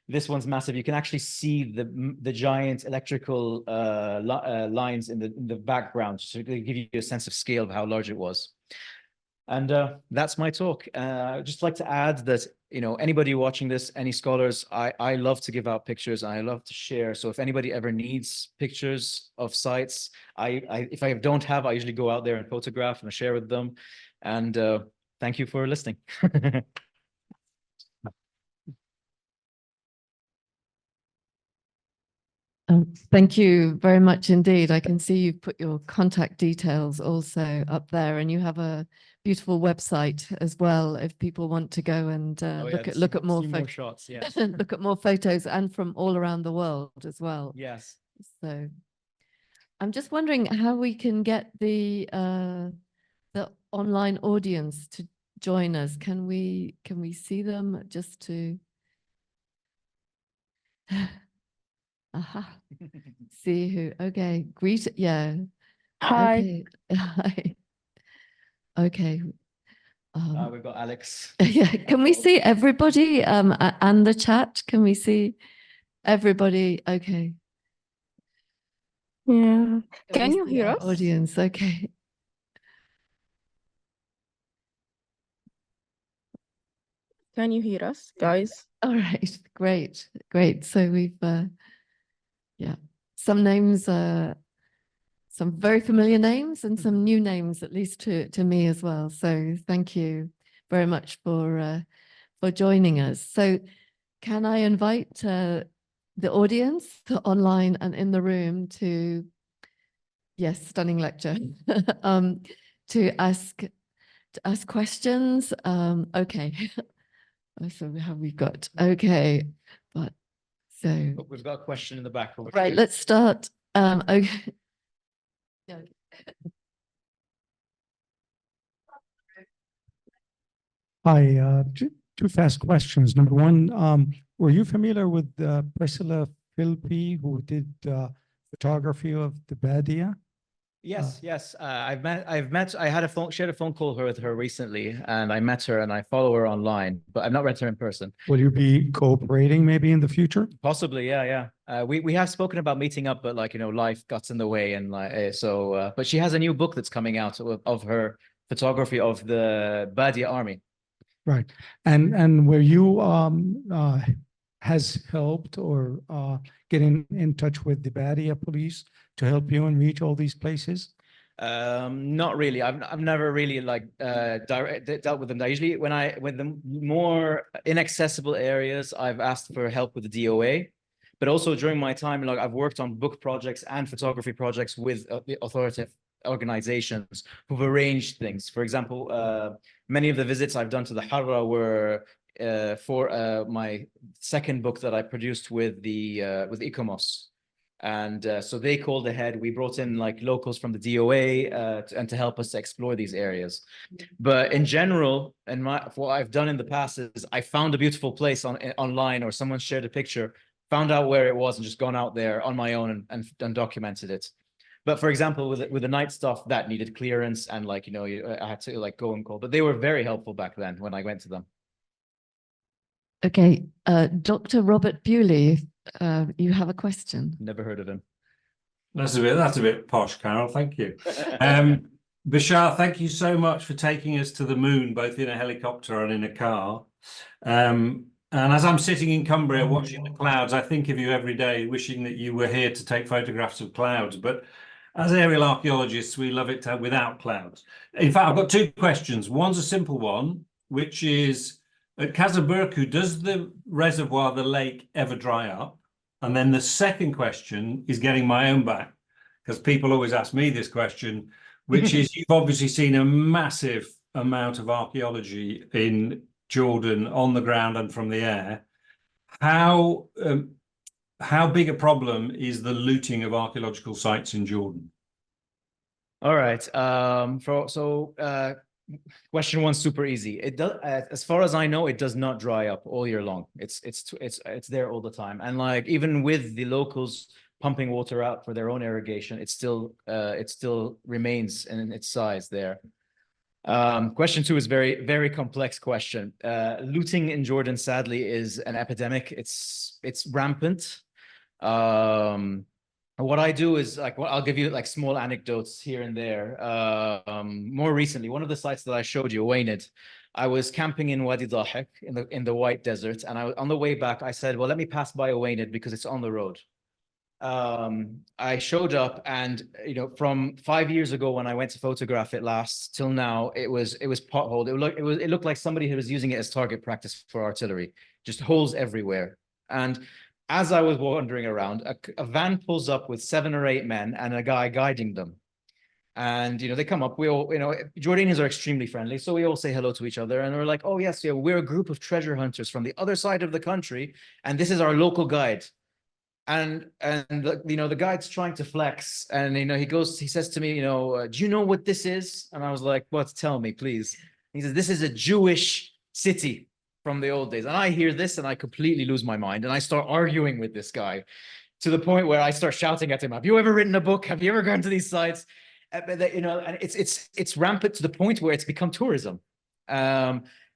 This one's massive. You can actually see the giant electrical lines in the background to give you a sense of scale of how large it was. And that's my talk. I'd just like to add that, you know, anybody watching this, any scholars, I love to give out pictures. I love to share. So if anybody ever needs pictures of sites, if I don't have, I usually go out there and photograph and share with them. And thank you for listening. Thank you very much indeed. I can see you've put your contact details also up there, and you have a beautiful website as well if people want to go and look at more shots. Yes. look at more photos, and from all around the world as well. Yes. So I'm just wondering how we can get the online audience to join us. Can we see them just to aha, see who? Okay, yeah. Hi. Okay. Hi. Okay. We've got Alex. Yeah, can we see everybody and the chat? Can we see everybody? Okay. Yeah. Can we you see hear our us? audience? Okay. Can you hear us, guys? All right. Great. Great. So we've yeah, some names, some very familiar names and some new names, at least to me as well. So thank you very much for joining us. So can I invite the audience online and in the room to, yes, stunning lecture, to ask questions. Okay. So have we got, okay, but so. Oh, we've got a question in the back. Right, let's start. Okay. Yeah. Hi, two fast questions. Number one, were you familiar with Priscilla Philby, who did photography of the Badia? Yes, yes. I had shared a phone call with her recently, and I met her and I follow her online, but I've not met her in person. Will you be cooperating maybe in the future? Possibly, yeah. We have spoken about meeting up, but like, you know, life got in the way, and but she has a new book that's coming out of her photography of the Badia army. Right. And were you has helped or getting in touch with the Badia police to help you and reach all these places? Not really. I've never really like dealt with them. I usually when the more inaccessible areas, I've asked for help with the DOA. But also during my time, like I've worked on book projects and photography projects with the authoritative organizations who've arranged things. For example, many of the visits I've done to the Harrah were for my second book that I produced with ICOMOS. And so they called ahead. We brought in like locals from the DOA and to help us to explore these areas. But in general, what I've done in the past is I found a beautiful place online, or someone shared a picture, found out where it was, and just gone out there on my own and documented it. But for example, with the night stuff, that needed clearance, and like, you know, I had to like go and call. But they were very helpful back then when I went to them. Okay, Dr. Robert Bewley, you have a question. Never heard of him. That's a bit posh, Carol. Thank you. Bashar, thank you so much for taking us to the moon, both in a helicopter and in a car. And as I'm sitting in Cumbria watching the clouds, I think of you every day, wishing that you were here to take photographs of clouds. But as aerial archaeologists, we love it without clouds. In fact, I've got two questions. One's a simple one, which is, at Kazaburku, does the reservoir, the lake, ever dry up? And then the second question is getting my own back, because people always ask me this question, which is, you've obviously seen a massive amount of archaeology in Jordan on the ground and from the air. How big a problem is the looting of archaeological sites in Jordan? All right. Question one, super easy. It does, as far as I know, it does not dry up all year long. It's there all the time, and like even with the locals pumping water out for their own irrigation, it still remains in its size there. Question two is very complex question. Looting in Jordan, sadly, is an epidemic. It's rampant. what I do is like, well, I'll give you like small anecdotes here and there. More recently, one of the sites that I showed you, Uwainid, I was camping in Wadi Dahek in the White Desert, and on the way back, I said, well, let me pass by Uwainid because it's on the road. I showed up, and from 5 years ago when I went to photograph it last till now, it was potholed. It looked like somebody who was using it as target practice for artillery, just holes everywhere. And as I was wandering around, a van pulls up with 7 or 8 men and a guy guiding them. And they come up. We all, Jordanians are extremely friendly, so we all say hello to each other, and we're like, "Oh yes, yeah, we're a group of treasure hunters from the other side of the country, and this is our local guide." And the guide's trying to flex, and he says to me, do you know what this is? And I was like, what? Tell me, please. He says, this is a Jewish city from the old days. And I hear this and I completely lose my mind, and I start arguing with this guy to the point where I start shouting at him, have you ever written a book? Have you ever gone to these sites? And it's rampant to the point where it's become tourism.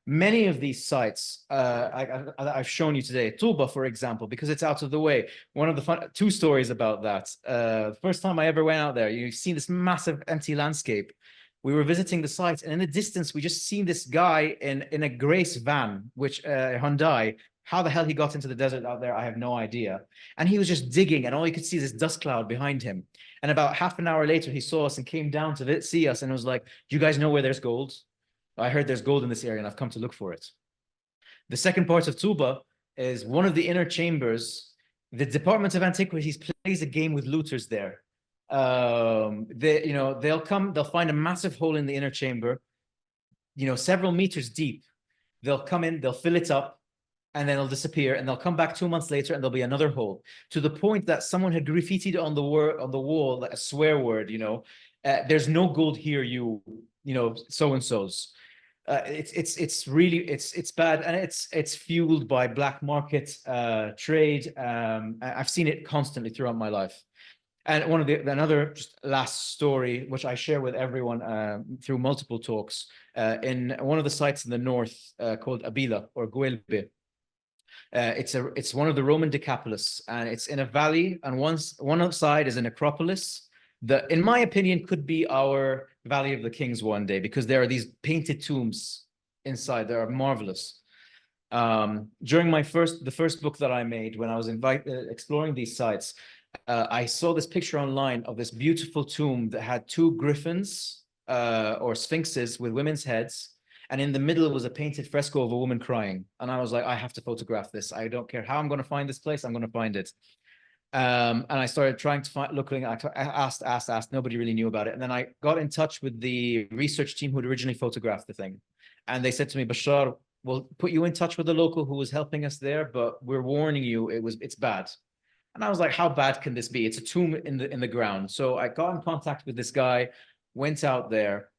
Many of these sites I've shown you today, Tuba, for example, because it's out of the way. One of the 2 stories about that. The first time I ever went out there, you've seen this massive empty landscape. We were visiting the site, and in the distance, we just seen this guy in a Grace van, which Hyundai. How the hell he got into the desert out there, I have no idea. And he was just digging, and all you could see is this dust cloud behind him. And about half an hour later, he saw us and came down to see us, and was like, "Do you guys know where there's gold? I heard there's gold in this area and I've come to look for it." The second part of Tuba is one of the inner chambers. The Department of Antiquities plays a game with looters there. They'll find a massive hole in the inner chamber, several meters deep. They'll come in, they'll fill it up, and then it'll disappear, and they'll come back 2 months later and there'll be another hole, to the point that someone had graffitied on the wall like a swear word, there's no gold here, so-and-so's. It's bad, and it's fueled by black market trade. I've seen it constantly throughout my life. And another just last story, which I share with everyone through multiple talks, in one of the sites in the north called Abila or Al-Lweibdeh. It's one of the Roman Decapolis, and it's in a valley, and one side is an acropolis that, in my opinion, could be our Valley of the Kings one day, because there are these painted tombs inside. They are marvelous. During the first book that I made, when I was exploring these sites, I saw this picture online of this beautiful tomb that had 2 griffins or sphinxes with women's heads, and in the middle was a painted fresco of a woman crying. And I was like, I have to photograph this. I don't care how I'm going to find this place, I'm going to find it. And I started trying to I asked, nobody really knew about it. And then I got in touch with the research team who had originally photographed the thing. And they said to me, Bashar, we'll put you in touch with the local who was helping us there, but we're warning you, it's bad. And I was like, how bad can this be? It's a tomb in the ground. So I got in contact with this guy, went out there.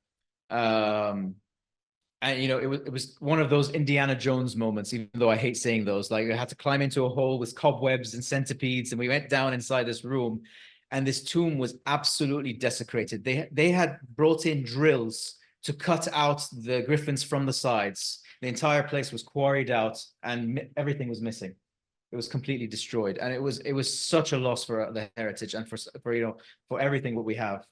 And it was one of those Indiana Jones moments, even though I hate saying those. Like, I had to climb into a hole with cobwebs and centipedes, and we went down inside this room, and this tomb was absolutely desecrated. They had brought in drills to cut out the griffins from the sides. The entire place was quarried out, and everything was missing. It was completely destroyed, and it was such a loss for the heritage and for everything what we have.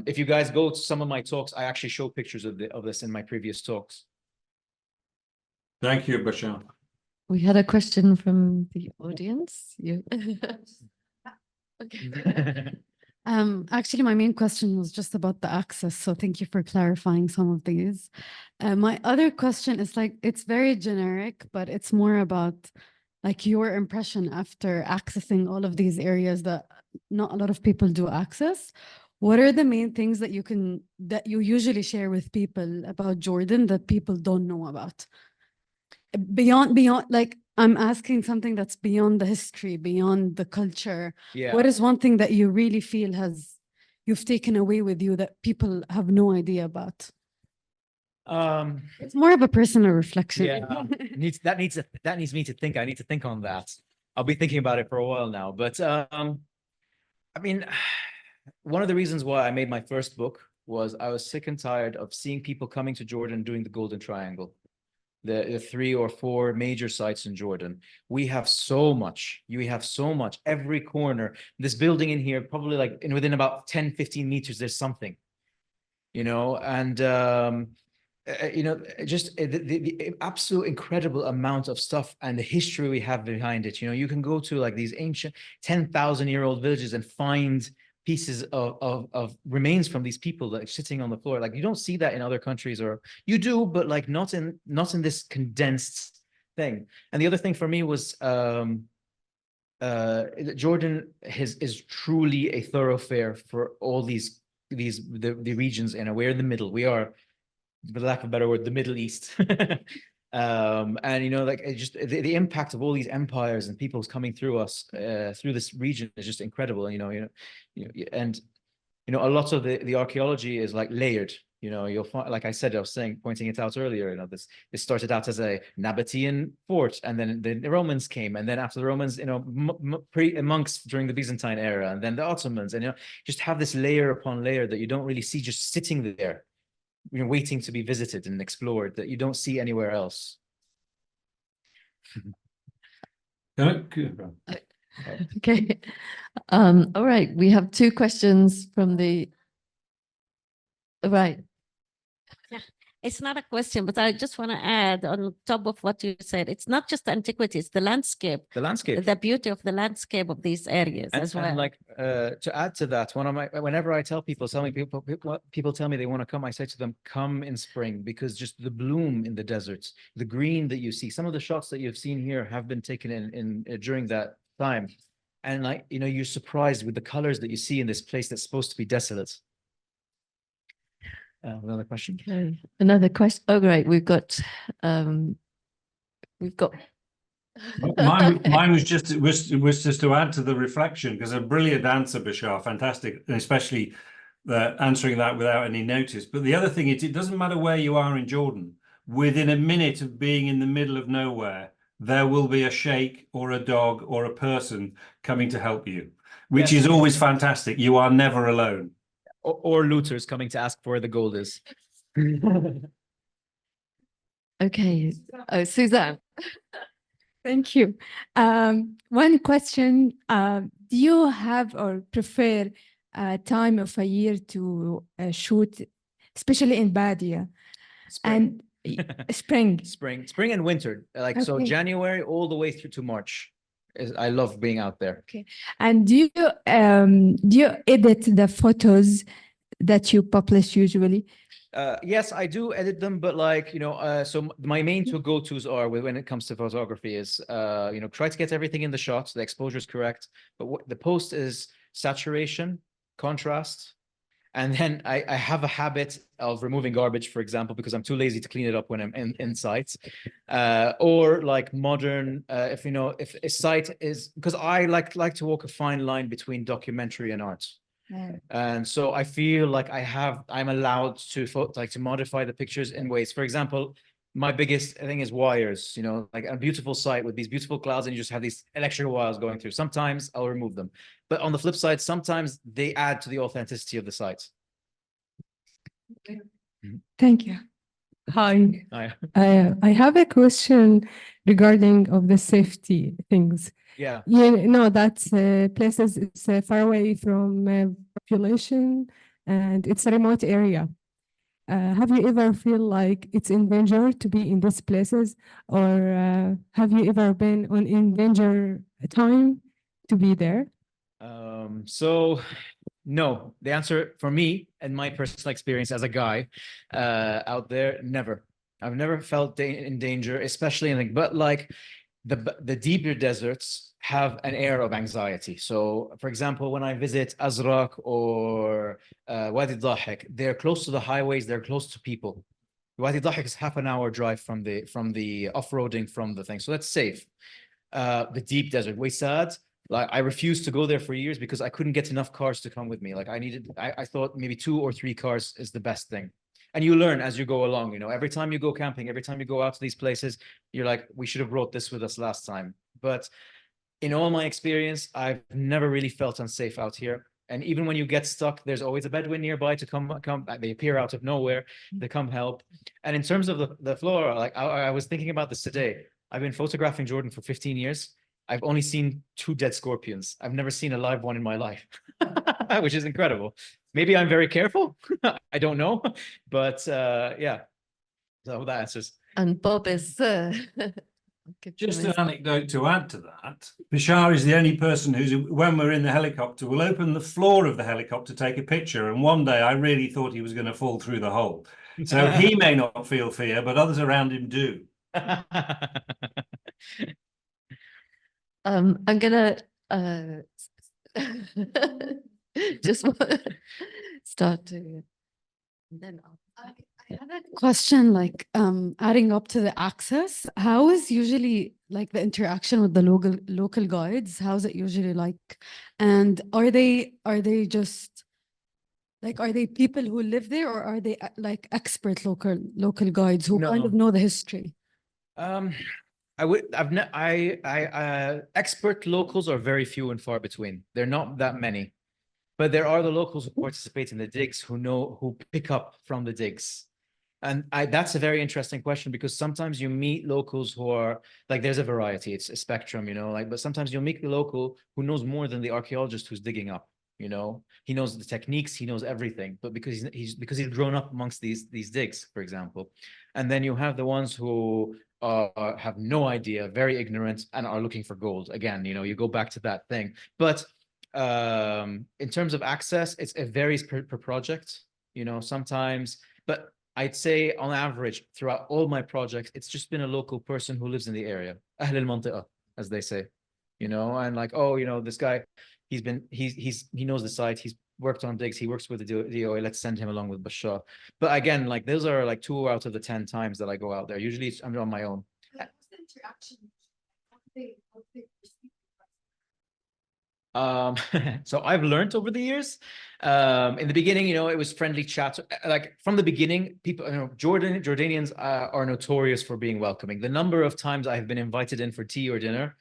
If you guys go to some of my talks, I actually show pictures of this in my previous talks. Thank you, Bashar. We had a question from the audience. You. Okay. Actually, my main question was just about the access, so thank you for clarifying some of these. My other question is it's very generic, but it's more about your impression after accessing all of these areas that not a lot of people do access. What are the main things that you usually share with people about Jordan that people don't know about? Beyond, I'm asking something that's beyond the history, beyond the culture. Yeah. What is one thing that you really feel you've taken away with you that people have no idea about? It's more of a personal reflection. Yeah. that needs me to think. I need to think on that. I'll be thinking about it for a while now. But I mean, one of the reasons why I made my first book was I was sick and tired of seeing people coming to Jordan doing the Golden Triangle. the 3 or 4 major sites in Jordan. We have so much. You have so much. Every corner, this building in here, probably like within about 10, 15 meters, there's something, you know, and you know, just the absolute incredible amount of stuff and the history we have behind it. You know, you can go to like these ancient 10,000-year-old villages and find pieces of remains from these people like sitting on the floor. Like you don't see that in other countries, or you do, but like not in this condensed thing. And the other thing for me was Jordan is truly a thoroughfare for all the regions, and we're in the middle. We are, for lack of a better word, the Middle East. And you know, like it just the impact of all these empires and peoples coming through us through this region is just incredible. And and you know, a lot of the archaeology is like layered. You know, you'll find, like I said, I was pointing it out earlier, you know, this started out as a Nabatean fort, and then the Romans came, and then after the Romans, you know, monks during the Byzantine era, and then the Ottomans, and you know, just have this layer upon layer that you don't really see just sitting there, you know, waiting to be visited and explored, that you don't see anywhere else. Okay. All right. We have 2 questions from the right. Yeah, it's not a question, but I just want to add on top of what you said. It's not just antiquity; it's the landscape, the beauty of the landscape of these areas as well. And like to add to that, whenever I tell people, people tell me they want to come, I say to them, come in spring, because just the bloom in the deserts, the green that you see, some of the shots that you've seen here have been taken in during that time, and like, you know, you're surprised with the colors that you see in this place that's supposed to be desolate. Another question. Okay. Another question. Oh, great. We've got Mine was just to add to the reflection, because a brilliant answer, Bashar, fantastic, and especially answering that without any notice. But the other thing is, it doesn't matter where you are in Jordan. Within a minute of being in the middle of nowhere, there will be a sheikh or a dog or a person coming to help you, which is always fantastic. You are never alone. Or looters coming to ask where the gold is. okay. Oh, Suzanne. Thank you. One question, do you have or prefer a time of a year to shoot, especially in Badia? Spring. And spring and winter, like, so January all the way through to March. I love being out there. Okay. And do you edit the photos that you publish usually? Yes, I do edit them, but like, you know, so my main 2 go-tos are when it comes to photography is, you know, try to get everything in the shot, the exposure is correct, but what the post is saturation, contrast. And then I have a habit of removing garbage, for example, because I'm too lazy to clean it up when I'm in sites. Or like modern, if you know, if a site is, because I like to walk a fine line between documentary and art. And so I feel like I'm allowed to to modify the pictures in ways. For example, my biggest thing is wires, you know, like a beautiful site with these beautiful clouds, and you just have these electrical wires going through. Sometimes I'll remove them, but on the flip side, sometimes they add to the authenticity of the site. Thank you. Hi. Hi. I have a question regarding of the safety things. Yeah. You know that places is far away from population, and it's a remote area. Have you ever feel like it's in danger to be in these places, or have you ever been in danger time to be there? So no, the answer for me and my personal experience as a guy out there, never. I've never felt in danger, especially in, but like the deeper deserts have an air of anxiety. So, for example, when I visit Azraq or Wadi Dhahik, they're close to the highways, they're close to people. Wadi Dhahik is half an hour drive from the off-roading from the thing, so that's safe. The deep desert, Waysad, like I refused to go there for years because I couldn't get enough cars to come with me. Like I thought maybe 2 or 3 cars is the best thing. And you learn as you go along, you know, every time you go camping, every time you go out to these places, you're like, we should have brought this with us last time. But in all my experience, I've never really felt unsafe out here. And even when you get stuck, there's always a Bedouin nearby to come. They appear out of nowhere. They come help. And in terms of the flora, like I was thinking about this today. I've been photographing Jordan for 15 years. I've only seen 2 dead scorpions. I've never seen a live one in my life, which is incredible. Maybe I'm very careful. I don't know. But yeah, so that answers. And Bob is Just an anecdote to add to that. Bashar is the only person who's, when we're in the helicopter, will open the floor of the helicopter, take a picture. And one day I really thought he was going to fall through the hole. So he may not feel fear, but others around him do. I'm gonna just start to, and then I had a question, like adding up to the access. How is usually like the interaction with the local guides? How's it usually like? And are they just like, are they people who live there, or are they like expert local guides who kind of know the history? Expert locals are very few and far between. They're not that many, but there are the locals who participate in the digs who pick up from the digs. And that's a very interesting question, because sometimes you meet locals who are like, there's a variety, it's a spectrum, you know, like, but sometimes you'll meet the local who knows more than the archaeologist who's digging up, you know, he knows the techniques, he knows everything, but because he's grown up amongst these digs, for example. And then you have the ones who have no idea, very ignorant, and are looking for gold. Again, you know, you go back to that thing. But in terms of access, it varies per project, you know, sometimes, but I'd say on average throughout all my projects, it's just been a local person who lives in the area, Ahl al-Mantiqa, as they say, you know, and like, oh, you know, this guy, he knows the site, he's worked on digs, he works with the DOA, let's send him along with Bashar. But again, like those are like 2 out of the 10 times that I go out there. Usually I'm on my own. What's the interaction? So I've learned over the years. In the beginning, you know, it was friendly chat. Like from the beginning, people, you know, Jordanians are notorious for being welcoming. The number of times I have been invited in for tea or dinner,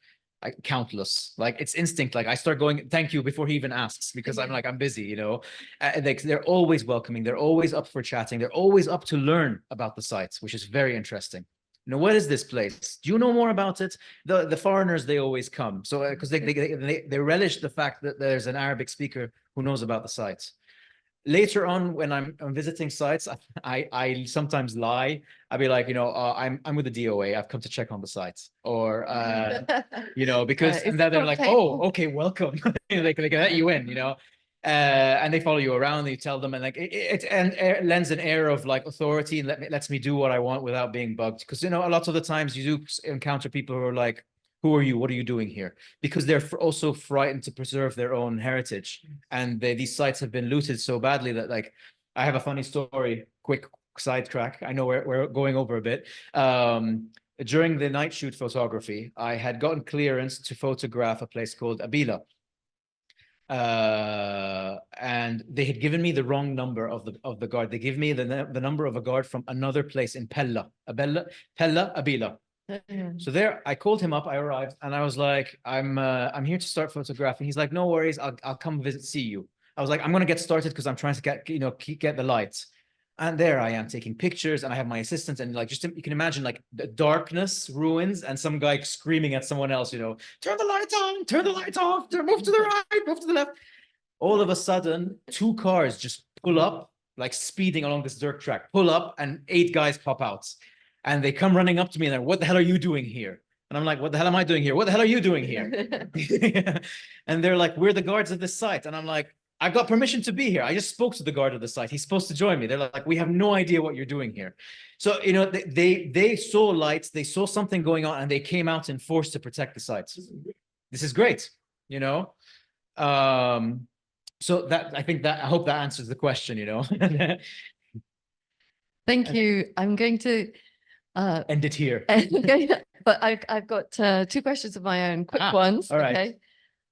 countless. Like it's instinct. Like I start going, thank you, before he even asks, because I'm like, I'm busy, you know. They're always welcoming. They're always up for chatting. They're always up to learn about the sites, which is very interesting. You know, what is this place? Do you know more about it? The foreigners, they always come. So because they relish the fact that there's an Arabic speaker who knows about the sites. Later on, when I'm visiting sites, I sometimes lie. I'll be like, you know, I'm with the DOA. I've come to check on the sites, or you know, because and then they're like, oh, okay, welcome. they can let you in, you know. And they follow you around, and you tell them, and like it lends an air of like authority and lets me do what I want without being bugged. Because, you know, a lot of the times you do encounter people who are like, who are you? What are you doing here? Because they're also frightened to preserve their own heritage. And these sites have been looted so badly that, like, I have a funny story, quick sidetrack. I know we're going over a bit. During the night shoot photography, I had gotten clearance to photograph a place called Abila. And they had given me the wrong number of the guard. They give me the number of a guard from another place in Pella, Abila. So there, I called him up. I arrived, and I was like, "I'm here to start photographing." He's like, "No worries, I'll come see you." I was like, "I'm gonna get started because I'm trying to get the lights." And there I am taking pictures, and I have my assistant, and like, you can imagine like the darkness, ruins, and some guy screaming at someone else, you know, "Turn the lights on, turn the lights off, move to the right, move to the left." All of a sudden, 2 cars just pull up, like speeding along this dirt track, pull up, and 8 guys pop out. And they come running up to me and they're, "What the hell are you doing here?" And I'm like, "What the hell am I doing here? What the hell are you doing here?" And they're like, "We're the guards of this site." And I'm like, "I've got permission to be here. I just spoke to the guard of the site. He's supposed to join me." They're like, "We have no idea what you're doing here." So, you know, they saw lights, they saw something going on, and they came out in force to protect the sites. This is great, you know? So I hope that answers the question, you know? Thank you. I'm going to end it here. But I've got 2 questions of my own, quick ones. All right. Okay.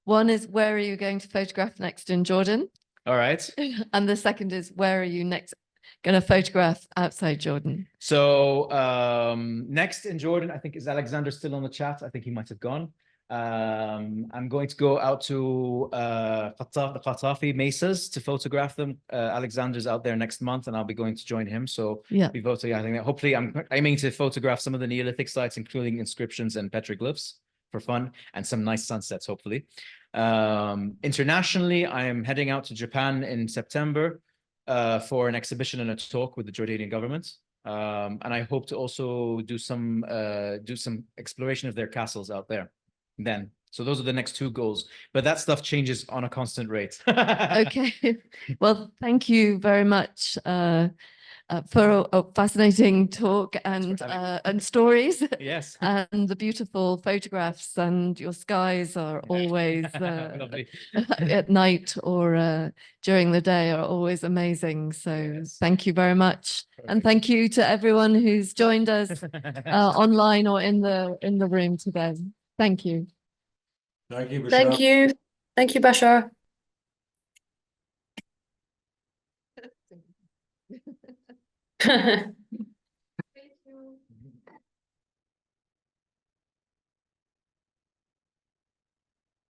One is, where are you going to photograph next in Jordan? All right. And the second is, where are you next going to photograph outside Jordan? So next in Jordan, I think, is Alexander still on the chat? I think he might have gone. I'm going to go out to the Qatafi mesas to photograph them. Alexander's out there next month, and I'll be going to join him. So Yeah. be voting. I think that hopefully I'm aiming to photograph some of the Neolithic sites, including inscriptions and petroglyphs for fun, and some nice sunsets, hopefully. Internationally, I am heading out to Japan in September for an exhibition and a talk with the Jordanian government. And I hope to also do some exploration of their castles out there. Then, so those are the next 2 goals, but that stuff changes on a constant rate. Okay. Well, thank you very much for a fascinating talk and stories. Yes. And the beautiful photographs, and your skies are always Lovely. at night or during the day are always amazing. So thank you very much. And thank you to everyone who's joined us online or in the room today. Thank you. Thank you, Bashar. Thank you. Thank you, Bashar.